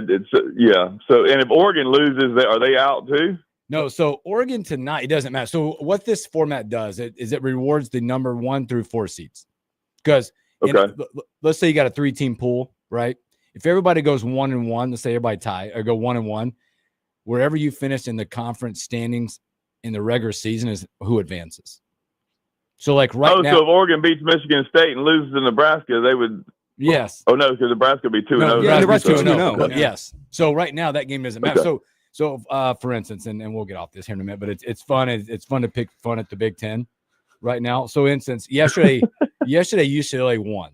So, and if Oregon loses, are they out too? No, so Oregon tonight, it doesn't matter. So what this format does is it rewards the number 1 through 4 seeds. Because let's say you got a 3-team pool, right? If everybody goes 1-1, let's say everybody tie or go 1-1, wherever you finish in the conference standings in the regular season is who advances. So like now. So if Oregon beats Michigan State and loses to Nebraska, they would. Yes. Oh no, because Nebraska would be 2-0. Yeah, Nebraska 2-0. Yes. So right now that game doesn't matter. So, for instance, and we'll get off this here in a minute, but it's fun. It's fun to pick fun at the Big Ten right now. So, instance, yesterday UCLA won.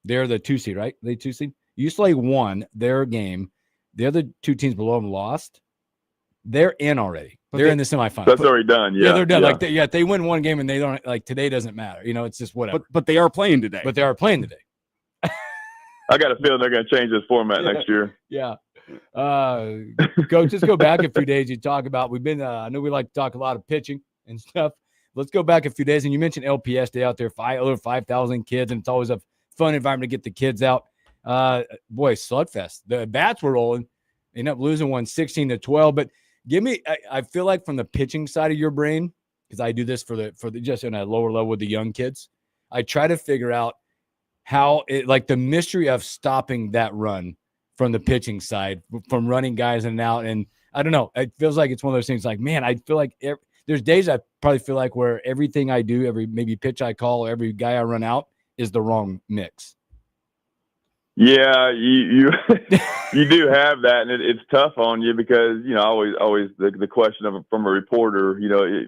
They're the 2 seed, right? They 2 seed. UCLA won their game. The other 2 teams below them lost. They're in already. They're in the semifinals. That's already done. Yeah, they're done. Yeah. They win one game and they don't today doesn't matter. It's just whatever. But they are playing today. I got a feeling they're going to change this format next year. Yeah. Coach, just go back a few days. You talk about I know we like to talk a lot of pitching and stuff. Let's go back a few days. And you mentioned LPS Day out there, over 5,000 kids, and it's always a fun environment to get the kids out. Boy, slugfest. The bats were rolling. They ended up losing 16-12. But I feel like from the pitching side of your brain, because I do this for the just on a lower level with the young kids, I try to figure out how the mystery of stopping that run from the pitching side, from running guys in and out. And I don't know, it feels like it's one of those things like, man, I feel like there's days I probably feel like where everything I do, every maybe pitch I call, every guy I run out is the wrong mix. Yeah, you you do have that, and it's tough on you because always the question from a reporter,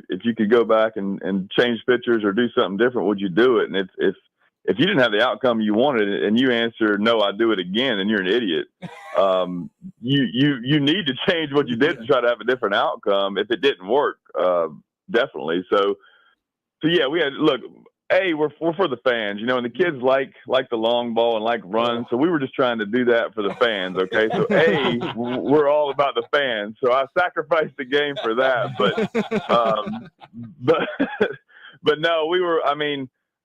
if you could go back and change pitchers or do something different, would you do it? And if you didn't have the outcome you wanted and you answer no, I do it again, and you're an idiot. You need to change what you did to try to have a different outcome if it didn't work. Definitely. So yeah, we had we're for the fans, and the kids like the long ball and like runs. So we were just trying to do that for the fans. Okay. So we're all about the fans. So I sacrificed the game for that, but no, we were,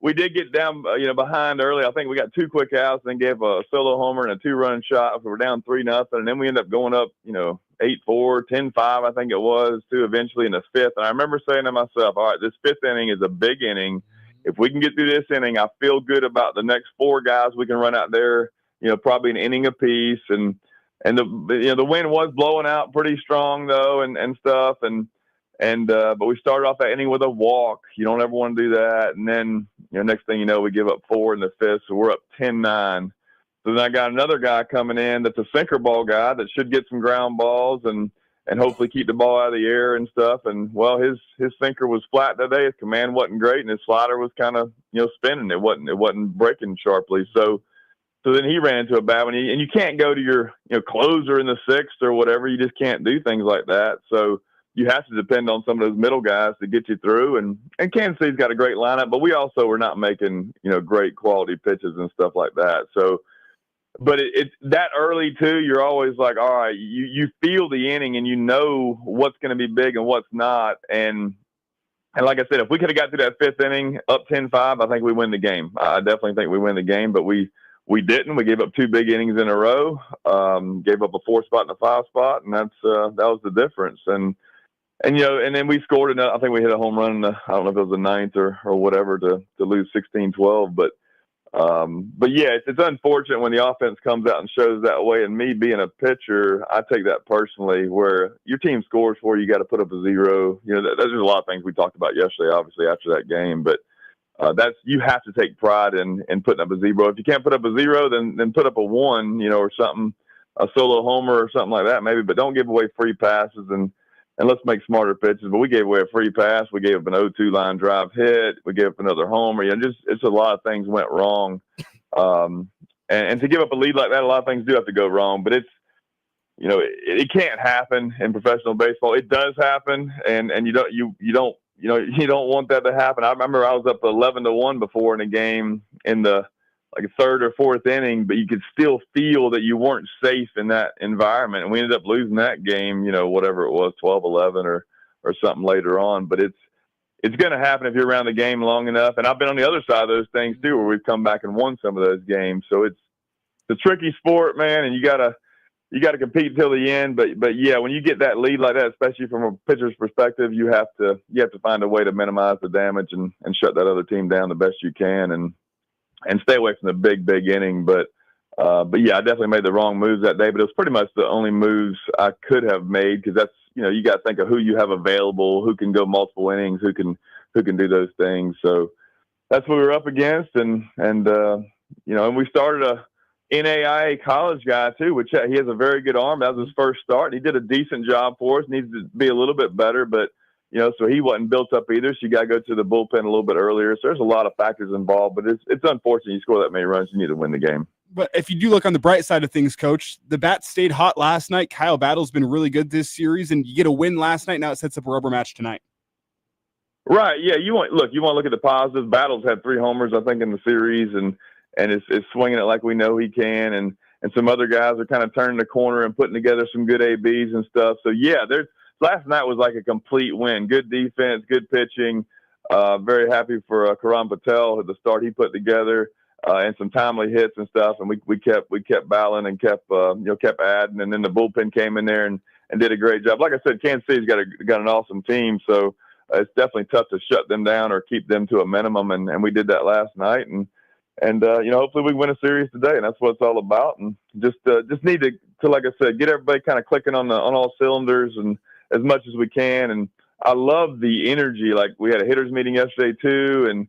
we did get down, behind early. I think we got 2 quick outs, and then gave a solo homer and a 2-run shot. We were down 3-0, and then we ended up going up, 8-4, 10-5, I think it was, to eventually in the 5th. And I remember saying to myself, all right, this 5th inning is a big inning. If we can get through this inning, I feel good about the next 4 guys we can run out there, probably an inning apiece. And the wind was blowing out pretty strong though, and stuff. But we started off that inning with a walk. You don't ever want to do that. And then, next thing you know, we give up 4 in the 5th. So we're up 10-9. So then I got another guy coming in that's a sinker ball guy that should get some ground balls and hopefully keep the ball out of the air and stuff. And well, his sinker was flat today. His command wasn't great, and his slider was kind of, spinning. It wasn't breaking sharply. So then he ran into a bad one. And you can't go to your, closer in the 6th or whatever. You just can't do things like that. So you have to depend on some of those middle guys to get you through. And Kansas City's got a great lineup, but we also were not making, great quality pitches and stuff like that. So, but it's that early too, you're always like, all right, you feel the inning and you know what's going to be big and what's not. And like I said, if we could have got through that 5th inning up 10-5, I think we win the game. I definitely think we win the game, but we didn't. We gave up 2 big innings in a row, gave up a 4 spot and a 5 spot. And that was the difference. And then we scored I think we hit a home run in I don't know if it was the 9th or whatever to lose 16-12, but yeah, it's unfortunate when the offense comes out and shows that way. And me being a pitcher, I take that personally, where your team scores for you, got to put up a 0. There's a lot of things we talked about yesterday, obviously after that game, but you have to take pride in putting up a 0. If you can't put up a 0, then put up a 1, or something, a solo homer or something like that maybe, but don't give away free passes and let's make smarter pitches. But we gave away a free pass. We gave up an 0-2 line drive hit. We gave up another homer. It's a lot of things went wrong. And to give up a lead like that, a lot of things do have to go wrong. But it's, it can't happen in professional baseball. It does happen, and you don't want that to happen. I remember I was up 11-1 before in a game in the 3rd or 4th inning, but you could still feel that you weren't safe in that environment. And we ended up losing that game, whatever it was, 12-11 or something later on. But it's going to happen if you're around the game long enough. And I've been on the other side of those things too, where we've come back and won some of those games. So it's a tricky sport, man. And you gotta compete till the end. But yeah, when you get that lead like that, especially from a pitcher's perspective, you have to find a way to minimize the damage and shut that other team down the best you can and stay away from the big inning. But yeah, I definitely made the wrong moves that day, but it was pretty much the only moves I could have made, because that's, you got to think of who you have available, who can go multiple innings, who can do those things. So that's what we were up against. And we started a NAIA college guy too, which he has a very good arm. That was his first start. He did a decent job for us. Needs to be a little bit better, but so he wasn't built up either. So you got to go to the bullpen a little bit earlier. So there's a lot of factors involved, but it's unfortunate you score that many runs, you need to win the game. But if you do look on the bright side of things, Coach, the bats stayed hot last night. Kyle Battle's been really good this series, and you get a win last night. Now it sets up a rubber match tonight. Right. Yeah. You want to look at the positives. Battle's had 3 homers, I think, in the series, and is swinging it like we know he can. And some other guys are kind of turning the corner and putting together some good ABs and stuff. So yeah, last night was like a complete win. Good defense, good pitching. Very happy for Karan Patel at the start he put together, and some timely hits and stuff. And we kept battling and kept adding. And then the bullpen came in there and did a great job. Like I said, Kansas City's got an awesome team. So it's definitely tough to shut them down or keep them to a minimum. And we did that last night. And hopefully we win a series today, and that's what it's all about. And just need to, like I said, get everybody kind of clicking on all cylinders and as much as we can. And I love the energy. Like, we had a hitters meeting yesterday too, and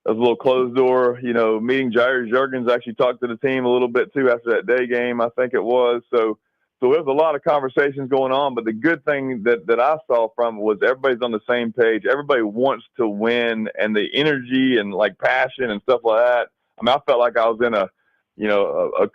it was a little closed door, meeting. Jair Jurgens actually talked to the team a little bit too after that day game, I think it was. So there's a lot of conversations going on, but the good thing that I saw from it was everybody's on the same page. Everybody wants to win, and the energy and like passion and stuff like that. I mean, I felt like I was in a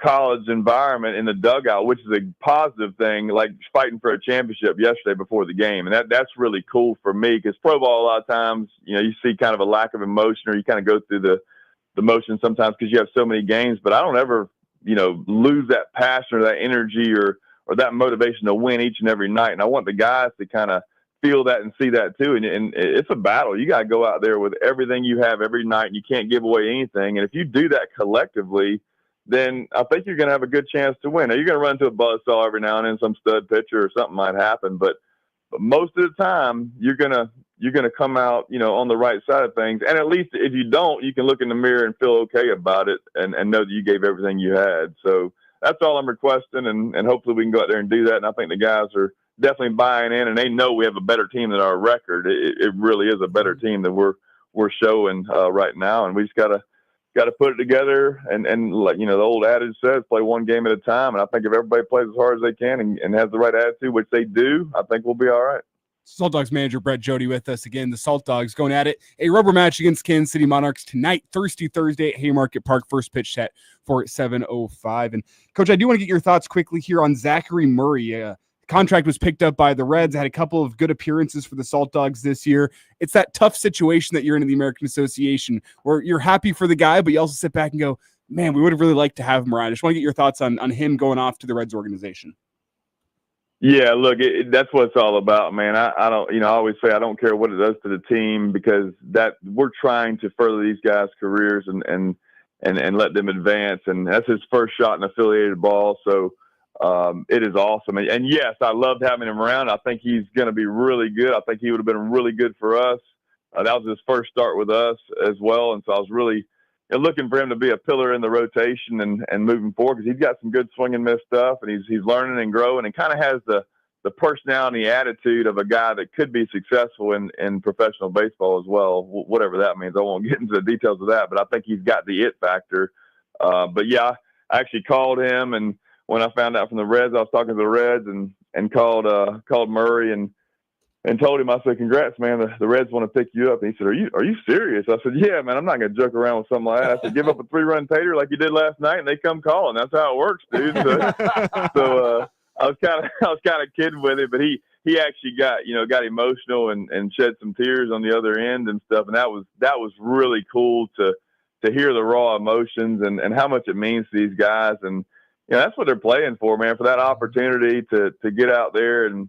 college environment in the dugout, which is a positive thing, like fighting for a championship yesterday before the game. And that's really cool for me, because pro ball, a lot of times, you see kind of a lack of emotion, or you kind of go through the motion sometimes because you have so many games. But I don't ever, lose that passion or that energy or that motivation to win each and every night. And I want the guys to kind of feel that and see that too. And it's a battle. You got to go out there with everything you have every night, and you can't give away anything. And if you do that collectively, then I think you're going to have a good chance to win. Now, you're going to run into a buzzsaw every now and then, some stud pitcher or something might happen, but most of the time you're going to come out, on the right side of things. And at least if you don't, you can look in the mirror and feel okay about it and know that you gave everything you had. So that's all I'm requesting. And hopefully we can go out there and do that. And I think the guys are definitely buying in, and they know we have a better team than our record. It really is a better team than we're showing right now. And we just got to put it together. And like, the old adage says, play one game at a time. And I think if everybody plays as hard as they can and has the right attitude, which they do, I think we'll be all right. Salt Dogs manager Brett Jody with us again. The Salt Dogs going at it. A rubber match against Kansas City Monarchs tonight, Thursday at Haymarket Park. First pitch set for 7:05. And Coach, I do want to get your thoughts quickly here on Zachary Murray. Contract was picked up by the Reds. Had a couple of good appearances for the Salt Dogs this year. It's that tough situation that you're in the American Association where you're happy for the guy, but you also sit back and go, man, we would have really liked to have him around. I just want to get your thoughts on him going off to the Reds organization. Yeah, look, that's what it's all about, man. I don't, I always say I don't care what it does to the team, because that we're trying to further these guys' careers and let them advance. And that's his first shot in affiliated ball. So it is awesome. And yes, I loved having him around. I think he's going to be really good. I think he would have been really good for us. That was his first start with us as well. And so I was really looking for him to be a pillar in the rotation and moving forward, because he's got some good swing and miss stuff, and he's learning and growing, and kind of has the personality, attitude of a guy that could be successful in professional baseball as well, whatever that means. I won't get into the details of that, but I think he's got the it factor. But yeah, I actually called him, and when I found out from the Reds, I was talking to the Reds and called Murray and told him, I said, congrats, man, the Reds want to pick you up. And he said, are you serious? I said, yeah, man, I'm not going to joke around with something like that. I said, give up a 3-run tater like you did last night, and they come calling. That's how it works, dude. So I was kind of kidding with it, but he actually got emotional and shed some tears on the other end and stuff. And that was really cool to hear the raw emotions and how much it means to these guys. And, that's what they're playing for, man, for that opportunity to get out there and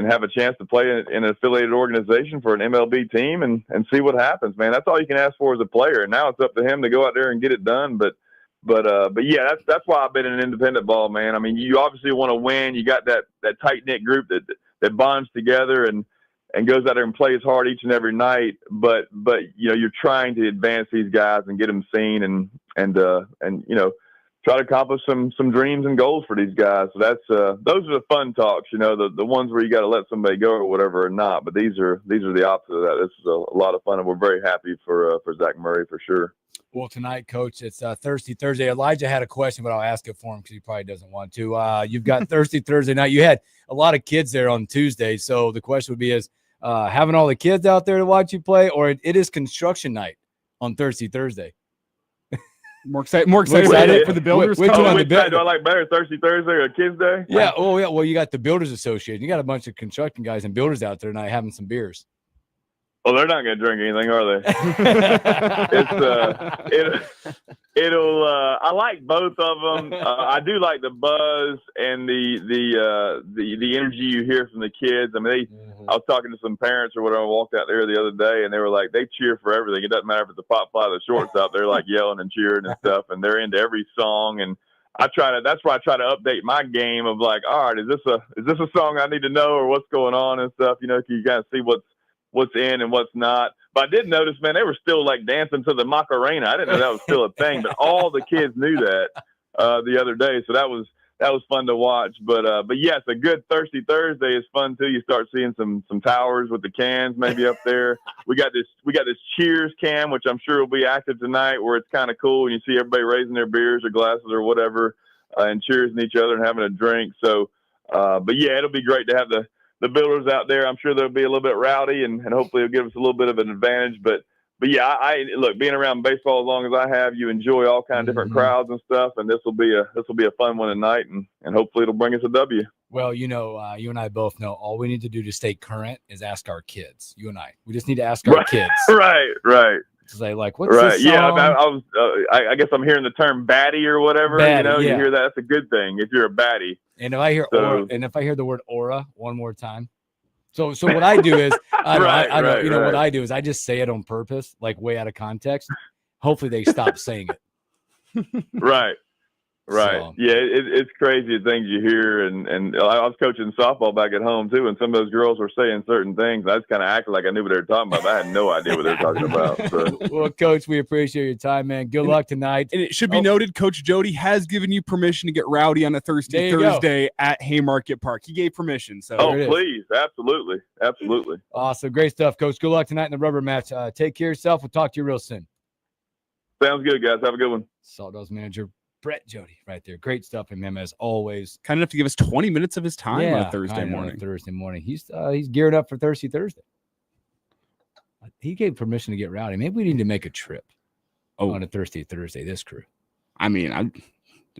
have a chance to play in an affiliated organization for an MLB team and see what happens, man. That's all you can ask for as a player. And now it's up to him to go out there and get it done. But yeah, that's why I've been in independent ball, man. I mean, you obviously want to win. You got that tight knit group that bonds together and goes out there and plays hard each and every night. But you're trying to advance these guys and get them seen and try to accomplish some dreams and goals for these guys. So that's those are the fun talks, the ones where you got to let somebody go or whatever or not. But these are the opposite of that. This is a lot of fun, and we're very happy for Zach Murray for sure. Well, tonight, Coach, it's Thursday. Elijah had a question, but I'll ask it for him because he probably doesn't want to. You've got Thursday night. You had a lot of kids there on Tuesday, so the question would be: is having all the kids out there to watch you play, or it is construction night on Thursday? More excited for the Builders. Which do I like better, Thursday or Kids Day? Yeah. Oh, yeah. Well, you got the Builders Association. You got a bunch of construction guys and builders out there tonight having some beers. Well, they're not going to drink anything, are they? I like both of them. I do like the buzz and the energy you hear from the kids. I mean, I was talking to some parents or whatever. I walked out there the other day, and they were like, they cheer for everything. It doesn't matter if it's a pop fly or the shortstop. They're like yelling and cheering and stuff, and they're into every song. And that's why I try to update my game of like, all right, is this a song I need to know or what's going on and stuff? You kind of see what's in and what's not. But I did notice, man, they were still like dancing to the Macarena. I didn't know that was still a thing, but all the kids knew that the other day. So that was fun to watch. But yes, a good Thursday is fun too. You start seeing some towers with the cans maybe up there. We got this cheers cam, which I'm sure will be active tonight, where it's kind of cool and you see everybody raising their beers or glasses or whatever and cheersing each other and having a drink. So but yeah, it'll be great to have the Builders out there. I'm sure they'll be a little bit rowdy and hopefully it'll give us a little bit of an advantage. But yeah, I look, being around baseball as long as I have, you enjoy all kinds of different crowds and stuff. And this will be a fun one tonight, and hopefully it'll bring us a W. Well, you and I both know all we need to do to stay current is ask our kids. You and we just need to ask our kids. Right. Say like, what's this song? Yeah, I guess I'm hearing the term baddie or whatever. Baddie, you hear that. That's a good thing if you're a baddie. And if I hear aura, and if I hear the word aura one more time, So what I do is, I Right, know what right. I do is I just say it on purpose, like way out of context. Hopefully they stop saying it. Right. Right. So- Yeah, it's crazy the things you hear, and I was coaching softball back at home too, and some of those girls were saying certain things. I just kind of acted like I knew what they were talking about. But I had no idea what they were talking about. So. Well, Coach, we appreciate your time, man. Good luck tonight. And it should be noted, Coach Jody has given you permission to get rowdy on a There Thursday you go. at Haymarket Park. He gave permission. So Oh, please, absolutely, absolutely. Awesome. Great stuff, Coach. Good luck tonight in the rubber match. Take care of yourself. We'll talk to you real soon. Sounds good, guys. Have a good one. Salt Dogs manager Brett Jody right there. Great stuff from him as always. Kind enough to give us 20 minutes of his time on a Thursday kind of morning. on a Thursday morning. He's gearing up for Thirsty Thursday. He gave permission to get rowdy. Maybe we need to make a trip on a Thirsty Thursday, this crew. I mean, I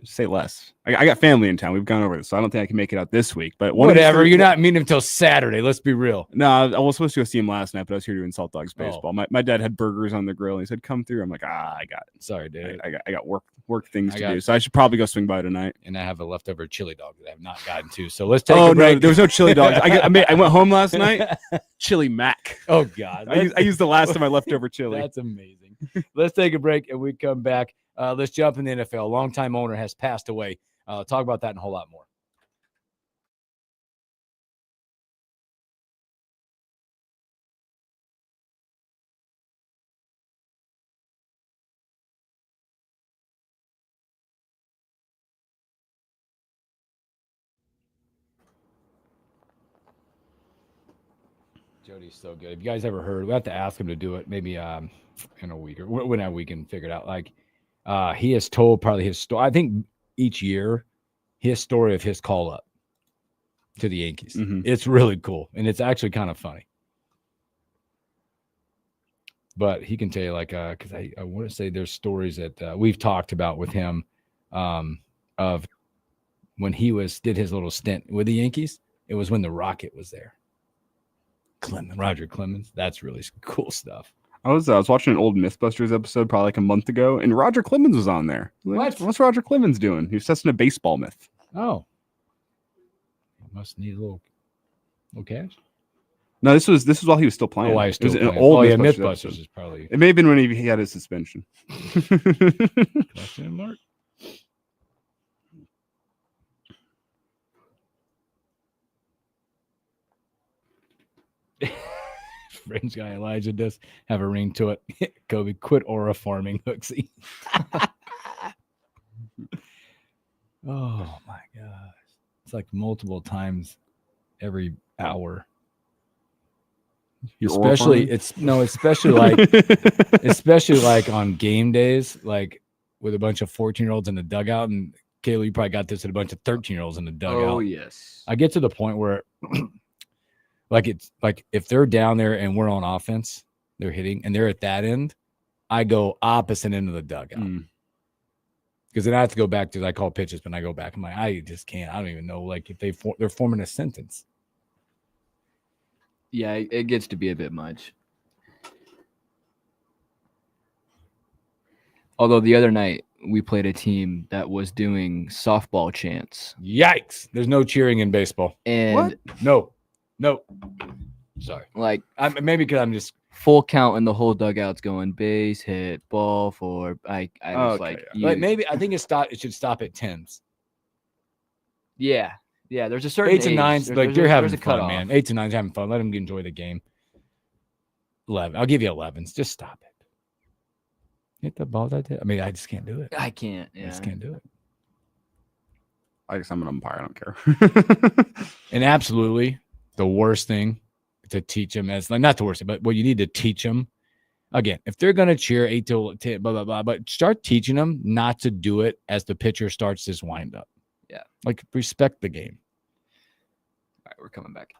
say less. I got family in town. We've gone over this, so I don't think I can make it out this week. But whatever. You're not meeting him until Saturday. Let's be real. No, I was supposed to go see him last night, but I was here doing Salt Dogs baseball. My dad had burgers on the grill, and he said, "Come through." I'm like, I got it. Sorry, dude. I got work things to do, so I should probably go swing by tonight. And I have a leftover chili dog that I have not gotten to. So let's take Oh a break. no, there was no chili dogs. I went home last night. Chili Mac. Oh God, I used the last of my leftover chili. That's amazing. Let's take a break, and we come back. Let's jump in the NFL. Longtime owner has passed away. Talk about that and a whole lot more. Jody's so good. Have you guys ever heard? We have to ask him to do it maybe in a week or when we can figure it out. Like he has told probably his story. I think each year his story of his call up to the Yankees. It's really cool, and it's actually kind of funny. But he can tell you, like, because I want to say there's stories that we've talked about with him of when he did his little stint with the Yankees. It was when the Rocket was there. Roger Clemens. That's really cool stuff. I was watching an old Mythbusters episode probably like a month ago, and Roger Clemens was on there. Like, what's Roger Clemens doing? He was testing a baseball myth. Oh, must need a little cash. No, this was while he was still playing. Oh, I was still it was playing. an old Mythbusters episode. is probably. It may have been when he had his suspension. Question mark. Fringe guy Elijah does have a ring to it. Kobe, quit aura farming, Hooksy. Oh my gosh. It's like multiple times every hour. Especially like on game days, like with a bunch of 14-year-olds in the dugout. And Kayla, you probably got this at a bunch of 13-year-olds in the dugout. Oh, yes. I get to the point where like it's like if they're down there and we're on offense, they're hitting and they're at that end, I go opposite end of the dugout. Because then I have to go back to, I call pitches, but I go back. I'm like, I just can't. I don't even know. Like if they're forming a sentence. Yeah, it gets to be a bit much. Although the other night we played a team that was doing softball chants. Yikes! There's no cheering in baseball. And No. Sorry. Like maybe because I'm just full count and the whole dugout's going base hit, ball for. I was like, maybe I think it should stop at 10s. Yeah. Yeah, there's a certain 8s and 9s. age. Like you're having there's a fun, cutoff. Mm-hmm. man. 8s and 9s having fun. Let them enjoy the game. 11. I'll give you 11s. Just stop it. Hit the ball that day. I mean, I just can't do it. I can't. I Yeah. just can't do it. I guess I'm an umpire. I don't care. And absolutely, the worst thing to teach them is not the worst thing, but what you need to teach them. Again, if they're going to cheer 8 till 10, blah, blah, blah, but start teaching them not to do it as the pitcher starts his windup. Yeah. Like respect the game. All right, we're coming back.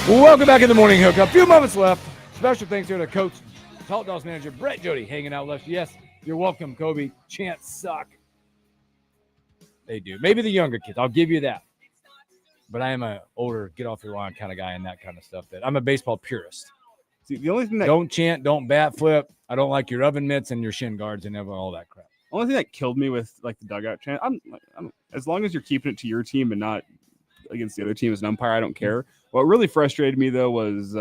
Welcome back in the morning hookup. A few moments left. Special thanks here to Coach, Salt Dogs manager Brett Jody, hanging out left. Yes, you're welcome, Kobe. Chants suck. They do. Maybe the younger kids. I'll give you that. but I am a older, get off your lawn kind of guy and that kind of stuff. That I'm a baseball purist. See, the only thing that Don't chant, don't bat flip. I don't like your oven mitts and your shin guards and all that crap. only thing that killed me with like the dugout chant. I'm as long as you're keeping it to your team and not against the other team as an umpire, I don't care. What really frustrated me though was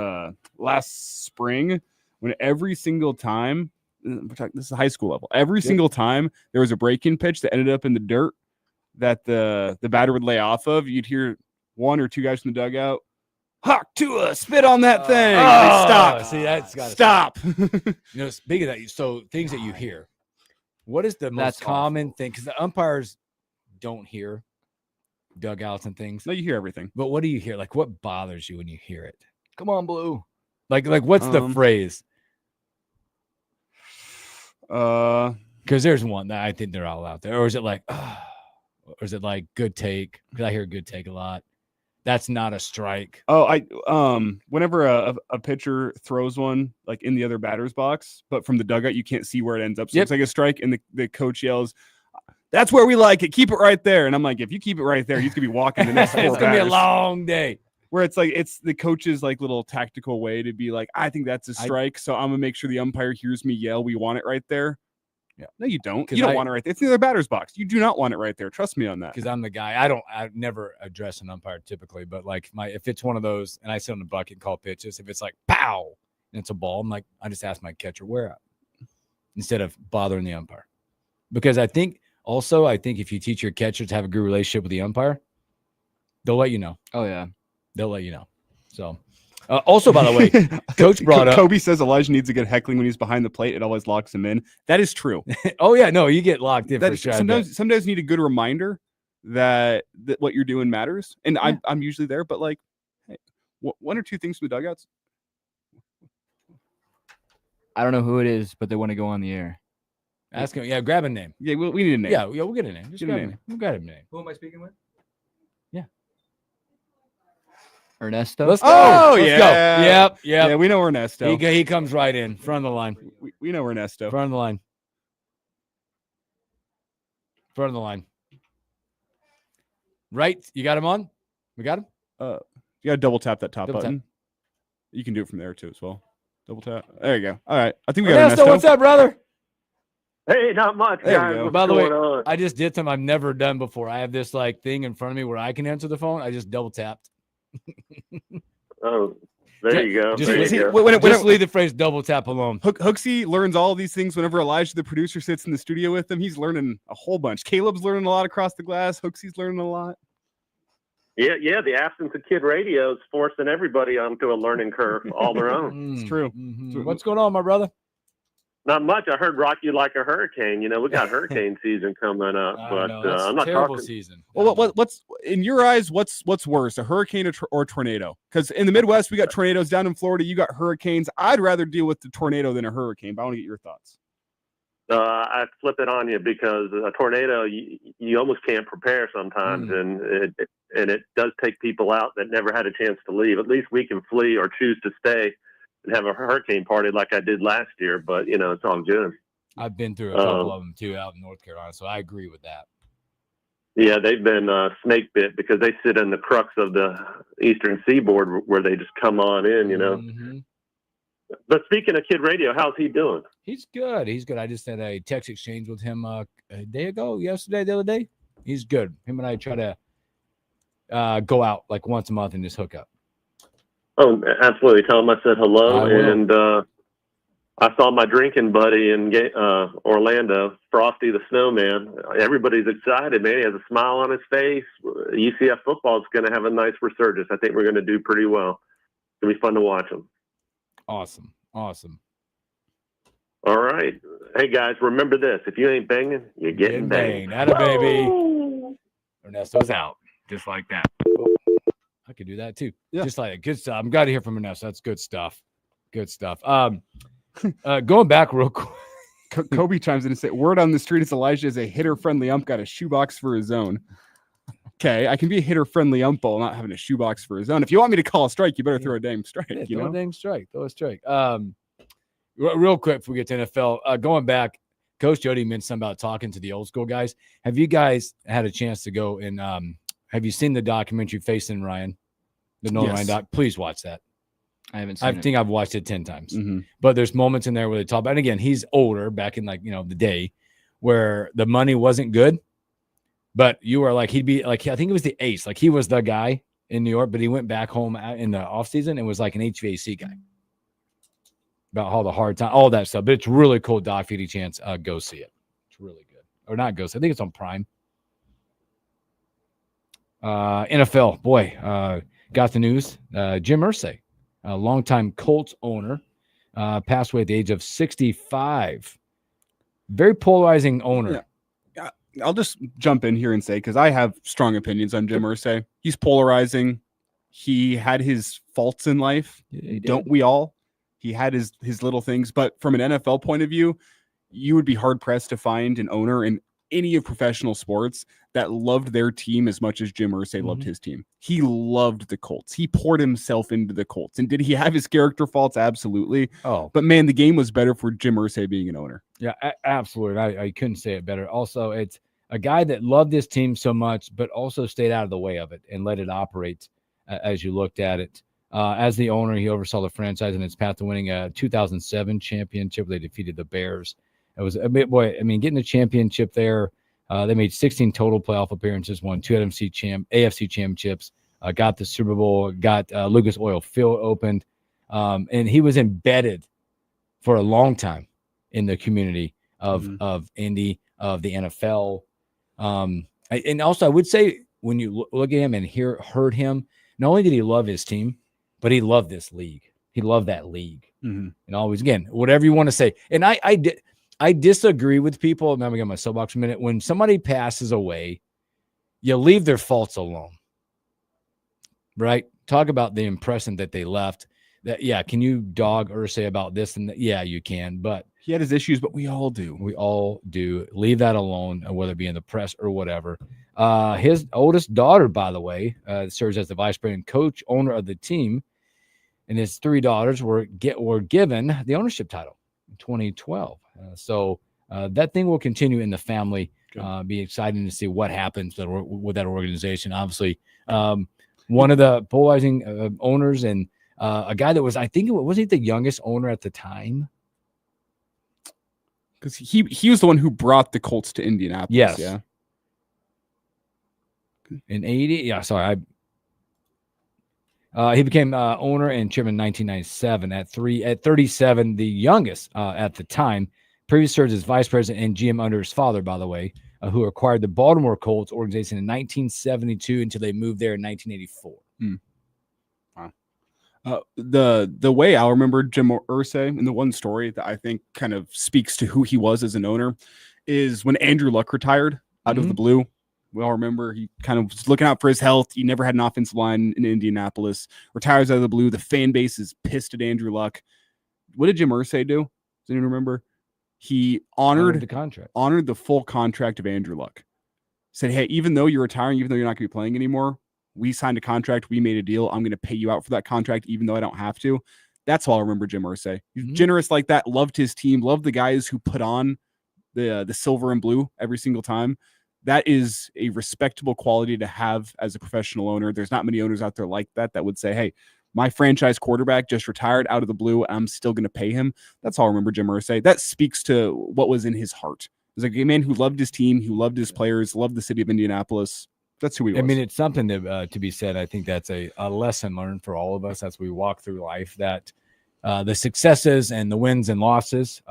last spring when every single time, this is high school level, every single time there was a break-in pitch that ended up in the dirt that the batter would lay off of, you'd hear one or two guys from the dugout, Hawk Tua, spit on that thing. Stop. See, that's got to stop. Speaking of that, so things that you hear, what is the most That's common thing? Because the umpires don't hear dugouts and things. No, you hear everything. But what do you hear? Like, what bothers you when you hear it? Come on, Blue. Like what's the phrase? Because there's one that I think they're all out there. Or is it like, or is it like good take? Because I hear good take a lot. That's not a strike. Whenever a pitcher throws one like in the other batter's box, but from the dugout you can't see where it ends up. So it's like a strike, and the coach yells, "That's where we like it. Keep it right there." And I'm like, if you keep it right there, he's gonna be walking the next 4 It's gonna batters. be a long day. Where it's like it's the coach's like little tactical way to be like, I think that's a strike, so I'm gonna make sure the umpire hears me yell, "We want it right there." Yeah. No, you don't. You don't want it right there. It's the other batter's box. You do not want it right there. Trust me on that. Because I'm the guy. I never address an umpire typically, but like if it's one of those and I sit on the bucket and call pitches, if it's like pow and it's a ball, I'm like, I just ask my catcher where at instead of bothering the umpire. Because I think if you teach your catcher to have a good relationship with the umpire, they'll let you know. Oh yeah. They'll let you know. So also, by the way, Coach brought up Kobe says Elijah needs a good heckling when he's behind the plate. It always locks him in. That is true. Oh yeah, no, you get locked in for sure. Sometimes you need a good reminder that what you're doing matters. And I'm usually there, but like, hey, one or two things from the dugouts. I don't know who it is, but they want to go on the air. Ask him. Yeah, grab a name. Yeah, we need a name. Yeah, we'll get a name. Just grab a name. We'll grab a name. Who am I speaking with? Yeah. Ernesto. Let's go. Let's Let's go. Yep. Yeah, we know Ernesto. He comes right in front of the line. We know Ernesto. Front of the line. Front of the line. Right. You got him on? We got him? You got to double tap that top Double button. tap. You can do it from there too as well. Double tap. There you go. All right. I think we got Ernesto, Ernesto. what's up, brother? Hey, not much, There you guys. go. What's By the way, going on? I just did something I've never done before. I have this like thing in front of me where I can answer the phone. I just double tapped. Oh, there you go. Just, There leave, you go. just leave the phrase double tap alone. Hooksy learns all these things whenever Elijah, the producer, sits in the studio with him. He's learning a whole bunch. Caleb's learning a lot across the glass. Hooksy's learning a lot. Yeah. The absence of kid radio is forcing everybody onto a learning curve all their own. It's true. What's going on, my brother? Not much. I heard rock you like a hurricane. You know, we got hurricane season coming up, but I'm not terrible talking. season. Well, what's in your eyes? What's worse, a hurricane or tornado? Because in the Midwest, we got tornadoes. Down in Florida, you got hurricanes. I'd rather deal with the tornado than a hurricane. But I want to get your thoughts. I flip it on you because a tornado, you almost can't prepare sometimes, and it does take people out that never had a chance to leave. At least we can flee or choose to stay and have a hurricane party like I did last year. But it's all good. I've been through a couple of them too out in North Carolina, so I agree with that. Yeah, they've been snake bit because they sit in the crux of the eastern seaboard where they just come on in, Mm-hmm. But speaking of kid radio, how's he doing? He's good. I just had a text exchange with him a day ago, the other day. He's good. Him and I try to go out like once a month and just hook up. Oh, absolutely. Tell him I said hello. I will. And I saw my drinking buddy in Orlando, Frosty the Snowman. Everybody's excited, man. He has a smile on his face. UCF football is going to have a nice resurgence. I think we're going to do pretty well. It's going to be fun to watch them. Awesome. All right. Hey, guys, remember this. If you ain't banging, you're getting banged. Atta baby. Ernesto's out. Just like that. Oh, I could do that too. Yeah. Just like that. Good stuff. I'm glad to hear from Ernesto. That's good stuff. Going back real quick. Kobe chimes in and says, word on the street is Elijah is a hitter-friendly ump, got a shoebox for his own. Okay, I can be a hitter-friendly ump while not having a shoebox for his own. If you want me to call a strike, you better throw a dang strike. Yeah, Throw a dang strike. Real quick before we get to NFL, going back, Coach Jody mentioned something about talking to the old school guys. Have you guys had a chance to go and Have you seen the documentary Facing Ryan? The Nolan Ryan doc? Please watch that. I haven't seen I it. think I've watched it 10 times. Mm-hmm. But there's moments in there where they talk about, and again, he's older back in the day where the money wasn't good. But you were like, he'd be like, I think it was the ace. Like he was the guy in New York, but he went back home in the offseason and was like an HVAC guy. About all the hard time, all that stuff. But it's really cool, doc. If you get a chance, go see it. It's really good. Or not go see it. I think it's on Prime. NFL, boy, got the news. Jim Irsay, a longtime Colts owner, passed away at the age of 65. Very polarizing owner. Yeah. I'll just jump in here and say, because I have strong opinions on Jim Irsay. He's polarizing. He had his faults in life. Don't we all? He had his little things. But from an NFL point of view, you would be hard-pressed to find an owner in any of professional sports that loved their team as much as Jim Irsay loved his team. He loved the Colts. He poured himself into the Colts. And did he have his character faults? Absolutely. Oh, but man, the game was better for Jim Irsay being an owner. Yeah, absolutely. I couldn't say it better. Also, it's a guy that loved his team so much, but also stayed out of the way of it and let it operate as you looked at it. As the owner, he oversaw the franchise in its path to winning a 2007 championship. They defeated the Bears. It was a bit, boy, I mean, getting a championship there. They made 16 total playoff appearances, won 2 AFC championships, got the Super Bowl, got Lucas Oil Field opened. And he was embedded for a long time in the community of Indy, of the NFL. And also, I would say when you look at him and heard him, not only did he love his team, but he loved this league. He loved that league. And always, again, whatever you want to say. And I disagree with people. I'm going to get my soapbox for a minute. When somebody passes away, you leave their faults alone. Right? Talk about the impression that they left. That, yeah, can you dog or say about this and that? Yeah, you can. But he had his issues, but we all do. We all do. Leave that alone, whether it be in the press or whatever. His oldest daughter, by the way, serves as the vice president, coach, owner of the team. And his 3 daughters were given the ownership title in 2012. So that thing will continue in the family. Be exciting to see what happens with that organization. Obviously, one of the polarizing owners and a guy that was, I think, wasn't he the youngest owner at the time? Because he was the one who brought the Colts to Indianapolis. Yes. Yeah. In 80. Yeah. Sorry. He became owner and chairman in 1997 at 37, the youngest at the time. Previously served as vice president and GM under his father, by the way, who acquired the Baltimore Colts organization in 1972 until they moved there in 1984. Wow. The way I'll remember Jim Irsay, and the one story that I think kind of speaks to who he was as an owner, is when Andrew Luck retired out of the blue. We all remember he kind of was looking out for his health. He never had an offensive line in Indianapolis. Retires out of the blue. The fan base is pissed at Andrew Luck. What did Jim Irsay do? Does anyone remember? He honored the contract, honored the full contract of Andrew Luck. Said, hey, even though you're retiring, even though you're not going to be playing anymore, we signed a contract. We made a deal. I'm going to pay you out for that contract, even though I don't have to. That's all I remember Jim Irsay. He's generous like that. Loved his team. Loved the guys who put on the silver and blue every single time. That is a respectable quality to have as a professional owner. There's not many owners out there like that would say, hey, my franchise quarterback just retired out of the blue. I'm still going to pay him. That's all I remember Jim Irsay. That speaks to what was in his heart. It was like a man who loved his team, who loved his players, loved the city of Indianapolis. That's who he was. I mean, it's something to be said. I think that's a lesson learned for all of us as we walk through life, that the successes and the wins and losses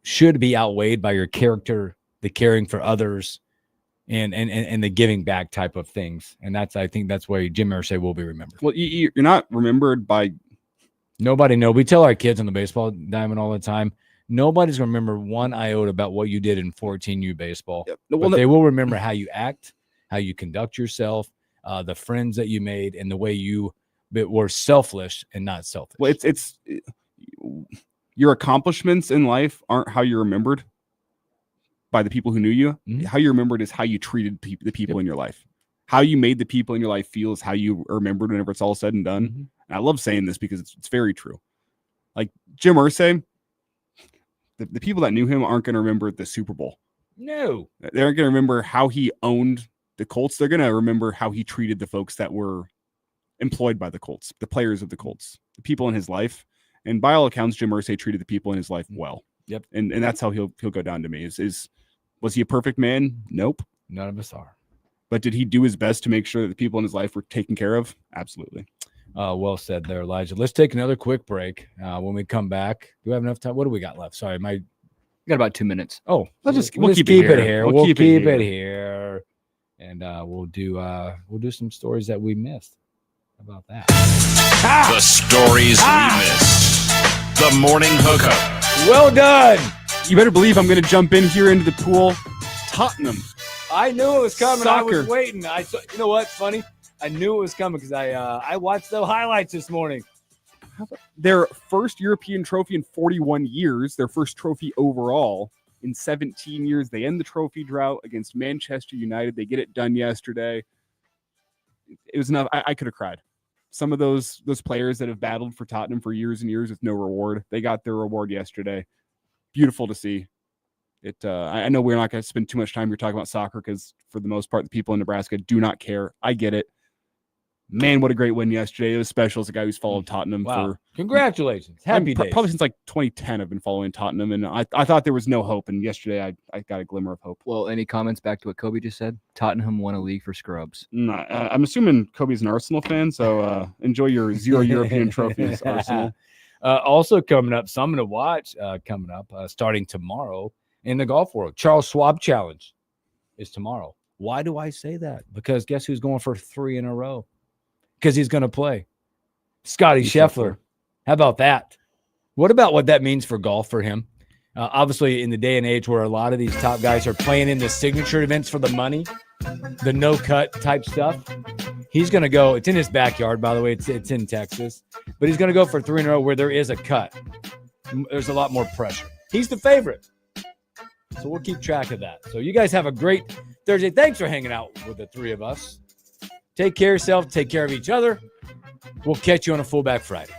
should be outweighed by your character, the caring for others, and the giving back type of things. And I think that's why Jim Irsay will be remembered. Well, you're not remembered by nobody. No, we tell our kids on the baseball diamond all the time, nobody's going to remember one iota about what you did in 14U baseball. Yep. But they will remember how you act, how you conduct yourself, the friends that you made, and the way you were selfless and not selfish. Well, it's your accomplishments in life aren't how you're remembered by the people who knew you. How you remembered is how you treated the people in your life. How you made the people in your life feel is how you are remembered whenever it's all said and done. And I love saying this because it's very true. Like Jim Irsay, the people that knew him aren't going to remember the Super Bowl. No. They aren't going to remember how he owned the Colts, they're going to remember how he treated the folks that were employed by the Colts, the players of the Colts, the people in his life. And by all accounts, Jim Irsay treated the people in his life well. Yep. And that's how he'll go down to me. Was he a perfect man? Nope. None of us are. But did he do his best to make sure that the people in his life were taken care of? Absolutely. Well said there, Elijah. Let's take another quick break. When we come back, do we have enough time? What do we got left? Sorry, We got about 2 minutes. Oh, we'll keep it here. We'll keep it here. And we'll do some stories that we missed. How about that? The stories we missed. The Morning Hookup. Well done. You better believe I'm going to jump in here into the pool. Tottenham. I knew it was coming. Soccer. I was waiting. You know what's funny? I knew it was coming because I watched the highlights this morning. Their first European trophy in 41 years, their first trophy overall in 17 years. They end the trophy drought against Manchester United. They get it done yesterday. It was enough. I could have cried. Some of those players that have battled for Tottenham for years and years with no reward, they got their reward yesterday. Beautiful to see. I know we're not going to spend too much time here talking about soccer because for the most part, the people in Nebraska do not care. I get it. Man, what a great win yesterday. It was special as a guy who's followed Tottenham for congratulations. Happy days. Probably since like 2010 I've been following Tottenham, and I thought there was no hope, and yesterday I got a glimmer of hope. Well, any comments back to what Kobe just said? Tottenham won a league for scrubs. I'm assuming Kobe's an Arsenal fan, so enjoy your 0 European trophies, Arsenal. Also coming up, something to watch coming up starting tomorrow in the golf world. Charles Schwab Challenge is tomorrow. Why do I say that? Because guess who's going for 3 in a row? Because he's going to play. Scotty Scheffler. How about that? What about what that means for golf for him? Obviously, in the day and age where a lot of these top guys are playing in the signature events for the money, the no-cut type stuff, he's going to go. It's in his backyard, by the way. It's in Texas. But he's going to go for 3 in a row where there is a cut. There's a lot more pressure. He's the favorite. So we'll keep track of that. So you guys have a great Thursday. Thanks for hanging out with the 3 of us. Take care of yourself. Take care of each other. We'll catch you on a Fullback Friday.